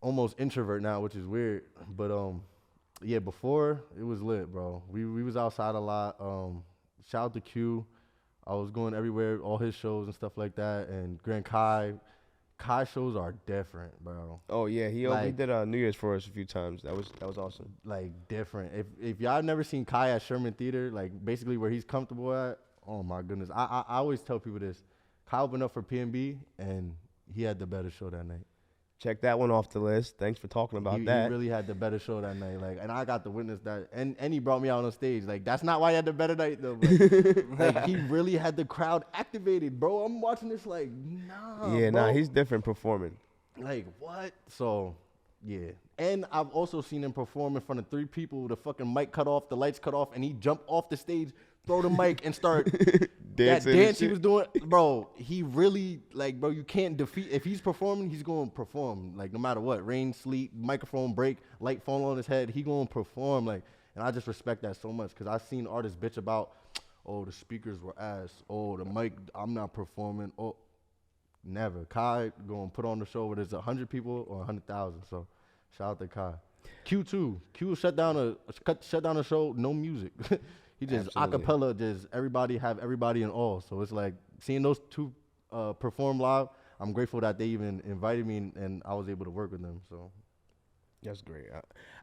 almost introvert now, which is weird. But yeah, before it was lit, bro. We was outside a lot. Shout out to Q. I was going everywhere, all his shows and stuff like that. And Grand Khai. Khai shows are different, bro. Oh yeah, he Like- did New Year's for us a few times. That was awesome. Like different. If y'all never seen Khai at Sherman Theater, like basically where he's comfortable at Oh my goodness. I always tell people this. Kai opened up for PNB and he had the better show that night. Check that one off the list. Thanks for talking about He that. really had the better show that night. Like, and I got to witness that. And he brought me out on stage. Like, that's not why he had the better night though. But like, he really had the crowd activated, bro. I'm watching this like, nah. Yeah, bro. nah, he's different performing. Like, what? So, yeah. And I've also seen him perform in front of 3 people. The fucking mic cut off, the lights cut off, and he jumped off the stage, throw the mic, and start that Dancing and dance he shit. was doing. Bro, he really, like, bro, you can't defeat. If he's performing, he's going to perform. Like, no matter what. Rain, sleet, microphone break, light fall on his head, he going to perform. Like, and I just respect that so much because I've seen artists bitch about, oh, the speakers were ass. Oh, the mic, I'm not performing. Oh, never. Kai going to put on the show whether it's 100 people or 100,000. So, shout out to Kai. Q too. Q shut down a show, no music. He just Absolutely. acapella, just everybody in awe. So it's like seeing those 2 perform live. I'm grateful that they even invited me and I was able to work with them. So That's great.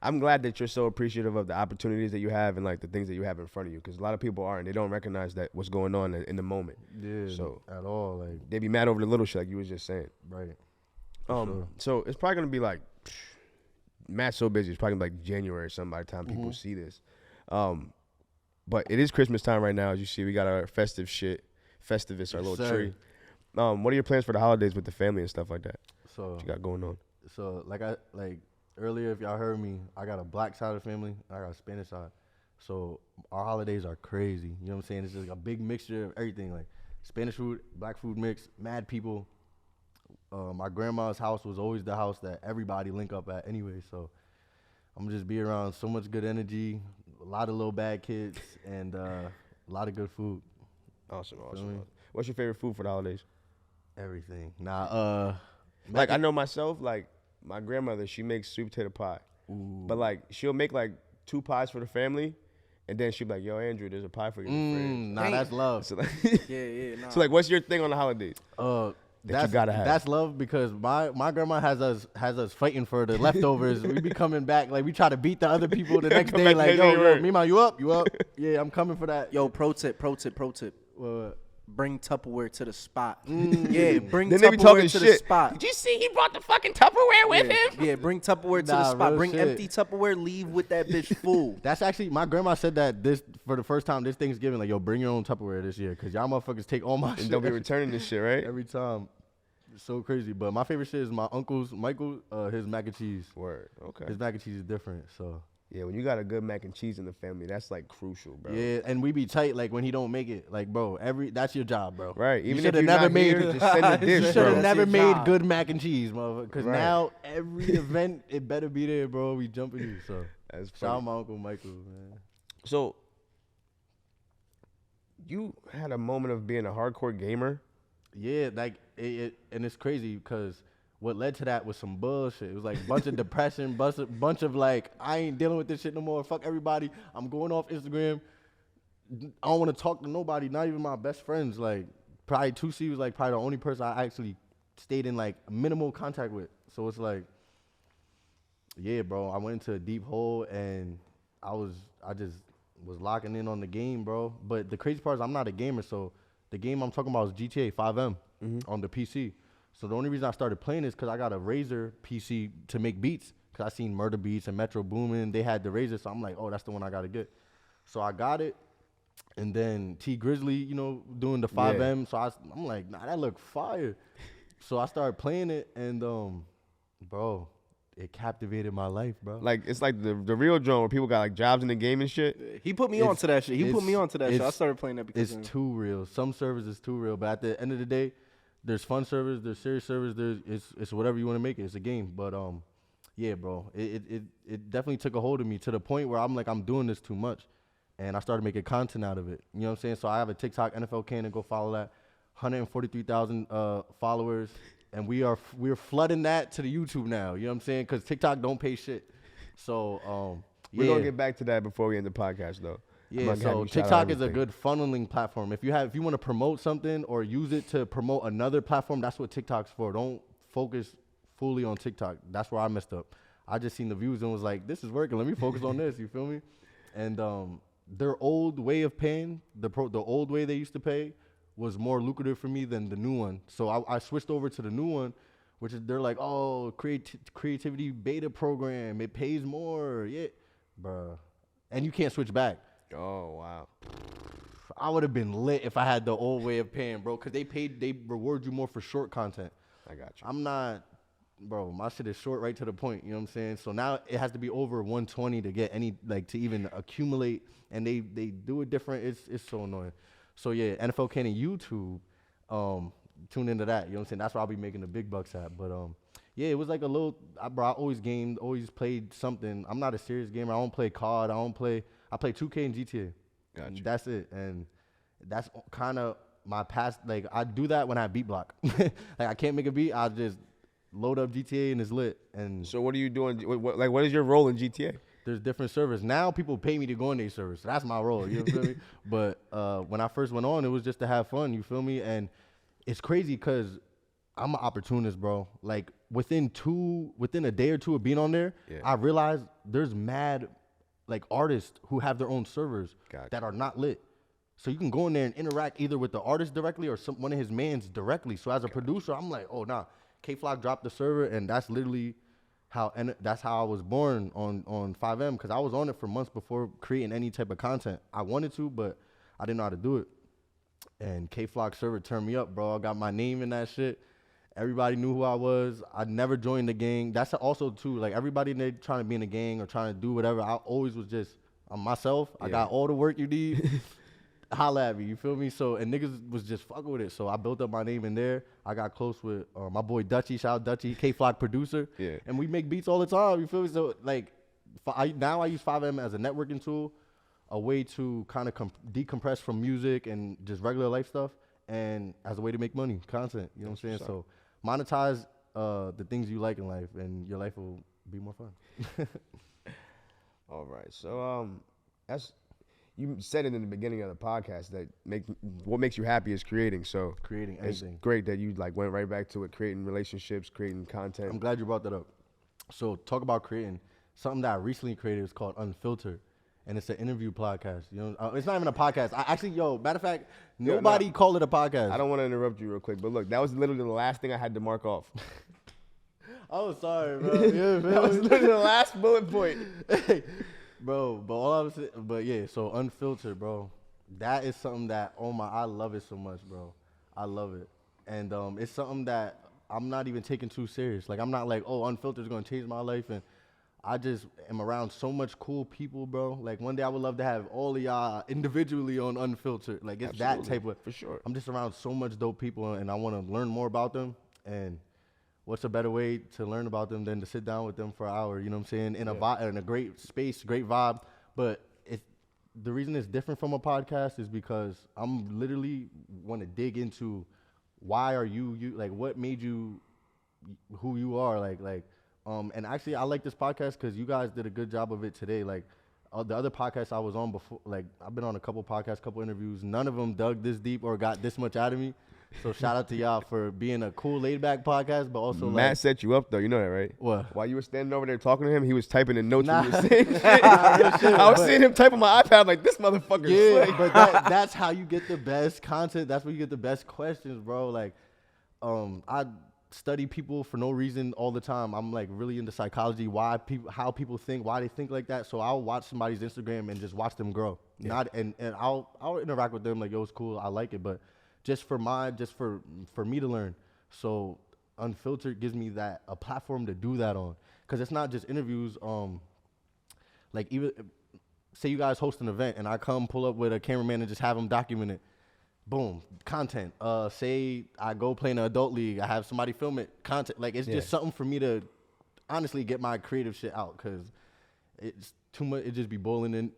I'm glad that you're so appreciative of the opportunities that you have and like the things that you have in front of you, because a lot of people aren't. They don't recognize that what's going on in the moment. yeah, So at all, like they be mad over the little shit, like you was just saying. right. Sure. So it's probably gonna be like, Matt's so busy. It's probably gonna be like January or something by the time people see this. But it is Christmas time right now. As you see, we got our festive shit, Festivus, our Yes, little sir. tree. What are your plans for the holidays with the family and stuff like that? So What you got going on? like earlier, if y'all heard me, I got a black side of the family and I got a Spanish side. So our holidays are crazy. You know what I'm saying? It's just like a big mixture of everything, like Spanish food, black food mix, mad people. My grandma's house was always the house that everybody link up at anyway. So I'm just be around so much good energy, a lot of little bad kids, and a lot of good food. Awesome. me? What's your favorite food for the holidays? Everything. Nah, Like I know myself, like my grandmother, she makes sweet potato pie. But like she'll make like 2 pies for the family, and then she'll be like, "Yo, Andrew, there's a pie for you." in the fridge." nah, that's love. So like, Yeah. Nah. so like, what's your thing on the holidays? That's, you gotta have. That's love because my grandma has us fighting for the leftovers. We be coming back like we try to beat the other people the next Come day. back Like next day, yo, right. Mima, you up? Yeah, I'm coming for that. Yo, pro tip. What? Bring Tupperware to the spot. Yeah, bring Then they be Tupperware talking to the shit. spot. Did you see he brought the fucking Tupperware with him? Yeah, bring Tupperware to Nah, the spot. real Bring shit. empty Tupperware. Leave with that bitch full. That's actually my grandma said that this for the first time this Thanksgiving. Like yo, bring your own Tupperware this year because y'all motherfuckers take all my And shit they'll be returning this shit, right? every time. It's so crazy. But my favorite shit is my uncle's Michael. His mac and cheese. Word. Okay. His mac and cheese is different. So. Yeah, when you got a good mac and cheese in the family, that's like crucial, bro. Yeah, and we be tight like when he don't make it. Like, bro, that's your job, bro. Right. Even if shoulda you're never not made here, just send the you dish, should bro. have That's never your made job. good mac and cheese, motherfucker. Because Right. now every event it better be there, bro. We jumping you. So That's shout out funny. my uncle Michael, man. So, you had a moment of being a hardcore gamer. Yeah, like and it's crazy because what led to that was some bullshit. It was like a bunch of depression, bunch of like I ain't dealing with this shit no more. Fuck everybody. I'm going off Instagram. I don't want to talk to nobody, not even my best friends. Like probably 2C was like probably the only person I actually stayed in like minimal contact with. So it's like, yeah, bro. I went into a deep hole and I just was locking in on the game, bro. But the crazy part is I'm not a gamer, so the game I'm talking about is GTA 5M on the PC. So the only reason I started playing is because I got a Razer PC to make beats. Because I seen Murder Beats and Metro Boomin. They had the Razer, so I'm like, oh, that's the one I got to get. So I got it. And then T Grizzly, you know, doing the 5M. So I'm like, nah, that look fire. So I started playing it, and bro, it captivated my life, bro. Like it's like the real drone where people got like jobs in the game and shit. He put me onto that shit. He put me onto that shit. I started playing that because It's too real. Some servers is too real, but at the end of the day, there's fun servers, there's serious servers, it's whatever you want to make it. It's a game, but yeah, bro, it definitely took a hold of me to the point where I'm like I'm doing this too much, and I started making content out of it. You know what I'm saying? So I have a TikTok, NFL Cannon, go follow that, 143,000 followers, and we're flooding that to the YouTube now. You know what I'm saying? Because TikTok don't pay shit. So We're gonna get back to that before we end the podcast, though. I'm yeah, gonna have so you shout out TikTok is a everything. good funneling platform. If you want to promote something or use it to promote another platform, that's what TikTok's for. Don't focus fully on TikTok. That's where I messed up. I just seen the views and was like, this is working. Let me focus on this. You feel me? And their old way of paying, the old way they used to pay was more lucrative for me than the new one. So I switched over to the new one, which is they're like, oh, creativity beta program, it pays more, yeah, bruh, and you can't switch back. Oh wow. I would have been lit if I had the old way of paying, bro, because they reward you more for short content. I got you. I'm not, bro, my shit is short right to the point, you know what I'm saying? So now it has to be over 120 to get any, like, to even accumulate, and they do it different. It's so annoying. So yeah, NFL Canon YouTube, tune into that, you know what I'm saying? That's where I'll be making the big bucks at. But yeah, it was like a little, bro, I always gamed, always played something. I'm not a serious gamer. I don't play COD. I play 2K and GTA. Gotcha. That's it. And that's kind of my past. Like, I do that when I beat block. Like, I can't make a beat. I'll just load up GTA and it's lit. And So what are you doing? What is your role in GTA? there's different servers. Now people pay me to go in these servers. So that's my role. You feel me? But when I first went on, it was just to have fun. You feel me? And it's crazy because I'm an opportunist, bro. Like, within a day or two of being on there, Yeah. I realized there's mad, like, artists who have their own servers Gotcha. that are not lit. So you can go in there and interact either with the artist directly or one of his mans directly. So as a producer, I'm like, oh, nah. K-Flock dropped the server, and that's literally that's how I was born on 5M, because I was on it for months before creating any type of content. I wanted to, but I didn't know how to do it. And K-Flock server turned me up, bro. I got my name in that shit. Everybody knew who I was. I never joined the gang. That's also, too, like, everybody they trying to be in a gang or trying to do whatever, I always was just, I'm myself. I got all the work you need. Holla at me, you feel me? So, and niggas was just fucking with it. So I built up my name in there. I got close with my boy Dutchy, shout out Dutchy, K-Flock producer. Yeah. And we make beats all the time, you feel me? So, like, now I use 5M as a networking tool, a way to kind of decompress from music and just regular life stuff, and as a way to make money, content, you know what I'm saying? So monetize the things you like in life, and your life will be more fun. All right. So that's, you said it in the beginning of the podcast that what makes you happy is creating. So Creating it's anything. great that you like went right back to it, creating relationships, creating content. I'm glad you brought that up. So talk about creating. Something that I recently created is called Unfiltered, and it's an interview podcast. You know, it's not even a podcast. Matter of fact, nobody call it a podcast. I don't want to interrupt you real quick, but look, that was literally the last thing I had to mark off. Oh, sorry, bro. Yeah, That was literally the last bullet point. Bro, but all I was saying, but yeah, so Unfiltered, bro. That is something that, I love it so much, bro. I love it. And it's something that I'm not even taking too serious. Like, I'm not like, oh, Unfiltered is going to change my life. And I just am around so much cool people, bro. Like, one day I would love to have all of y'all individually on Unfiltered. Like, it's Absolutely, that type of, for sure. I'm just around so much dope people, and I want to learn more about them. And what's a better way to learn about them than to sit down with them for an hour, you know what I'm saying? In a great space, great vibe. But the reason it's different from a podcast is because I'm literally want to dig into why are you like, what made you who you are, and actually I like this podcast because you guys did a good job of it today. Like, the other podcasts I was on before, like, I've been on a couple podcasts, couple interviews, none of them dug this deep or got this much out of me. So shout out to y'all for being a cool, laid-back podcast, but also Matt set you up though, you know that, right? What? While you were standing over there talking to him, he was typing in notes when you were saying shit. Real shit, I was but- seeing him type on my iPad like, this motherfucker. Yeah, slick. but that's how you get the best content. That's where you get the best questions, bro. Like, I study people for no reason all the time. I'm like really into psychology, how people think, why they think like that. So I'll watch somebody's Instagram and just watch them grow. Yeah. And I'll interact with them like, yo, it's cool, I like it, but just for me to learn. So Unfiltered gives me a platform to do that on, because it's not just interviews. Like, even say you guys host an event and I come pull up with a cameraman and just have them document it. Boom, content. Say I go play in an adult league, I have somebody film it, content. Like, it's just something for me to honestly get my creative shit out, because it's too much. It just be boiling in,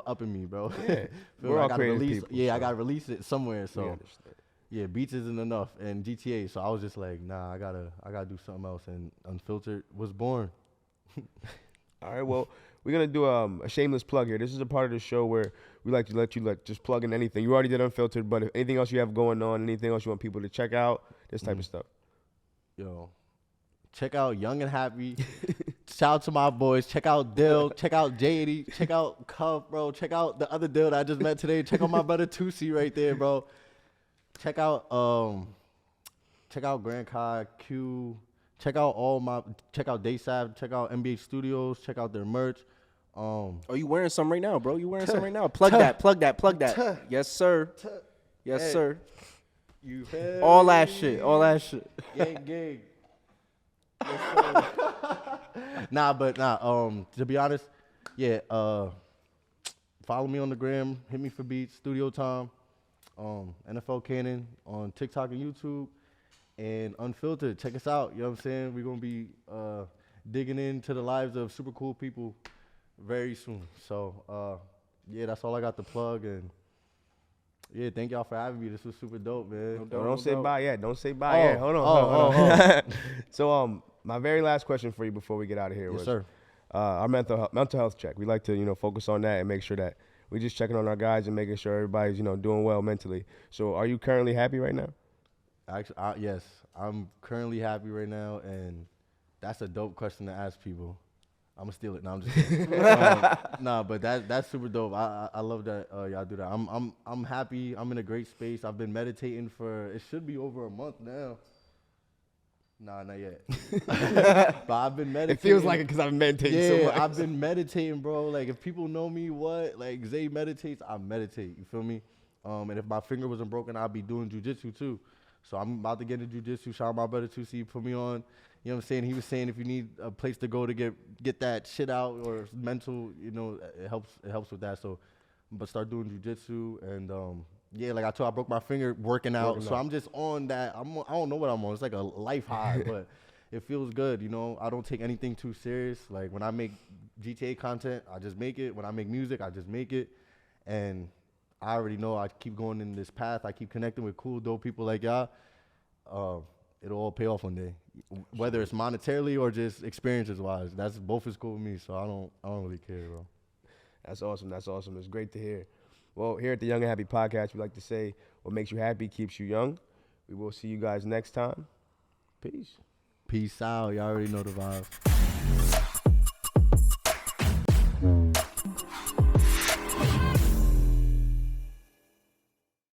up in me, bro. Yeah. Feel We're like all I gotta creative release. people, Yeah, I so gotta release it somewhere. We So understand. yeah, beats isn't enough, and GTA. So I was just like, nah, I gotta do something else, and Unfiltered was born. All right, well, we're going to do a shameless plug here. This is a part of the show where we like to let you just plug in anything. You already did Unfiltered, but if anything else you have going on, anything else you want people to check out, this type of stuff. Yo, check out Young and Happy. Shout out to my boys. Check out Dill. Check out JaeEighty. Check out Cuff, bro. Check out the other Dill that I just met today. Check out my brother 2C right there, bro. Check out Grand Khai, Q. Check out Daysab. Check out NBA Studios. Check out their merch. Oh, you wearing some right now, bro? You wearing some right now? Plug that. Yes, sir. Yes, Hey. sir. You feel All that me? shit. All that shit. Gang. Nah. To be honest, yeah. Follow me on the gram. Hit me for beats. Studio Time. NFL Cannon on TikTok and YouTube, and Unfiltered. Check us out. You know what I'm saying? We're gonna be digging into the lives of super cool people very soon. So yeah, that's all I got to plug. And yeah, thank y'all for having me. This was super dope, man. Don't say bye yet. Don't say bye yet. Hold on. Hold on. So my very last question for you before we get out of here was, sir. Our mental health check. We like to focus on that and make sure that we just checking on our guys and making sure everybody's doing well mentally. So are you currently happy right now? Actually, yes, I'm currently happy right now, and that's a dope question to ask people. I'm gonna steal it. No, I'm just kidding. Nah, but that's super dope. I love that y'all do that. I'm happy. I'm in a great space. I've been meditating for, it should be over a month now. Nah, not yet. But I've been meditating. It feels like it because I've been meditating so much. I've been meditating, bro. Like, if people know me, like Zay meditates, I meditate. You feel me? And if my finger wasn't broken, I'd be doing jujitsu too. So I'm about to get into jujitsu. Shout out my brother 2C, put me on. You know what I'm saying? He was saying if you need a place to go to get that shit out or mental, it helps with that. So, but start doing jujitsu and yeah, like I told you, I broke my finger working out. So I'm just on that. I don't know what I'm on. It's like a life high, but it feels good. I don't take anything too serious. Like when I make GTA content, I just make it. When I make music, I just make it. And I already know I keep going in this path. I keep connecting with cool, dope people like y'all. It'll all pay off one day, whether it's monetarily or just experiences wise. That's both is cool with me. So I don't really care, bro. That's awesome. It's great to hear. Well, here at the Young and Happy Podcast, we like to say what makes you happy keeps you young. We will see you guys next time. Peace. Peace out. Y'all already know the vibes.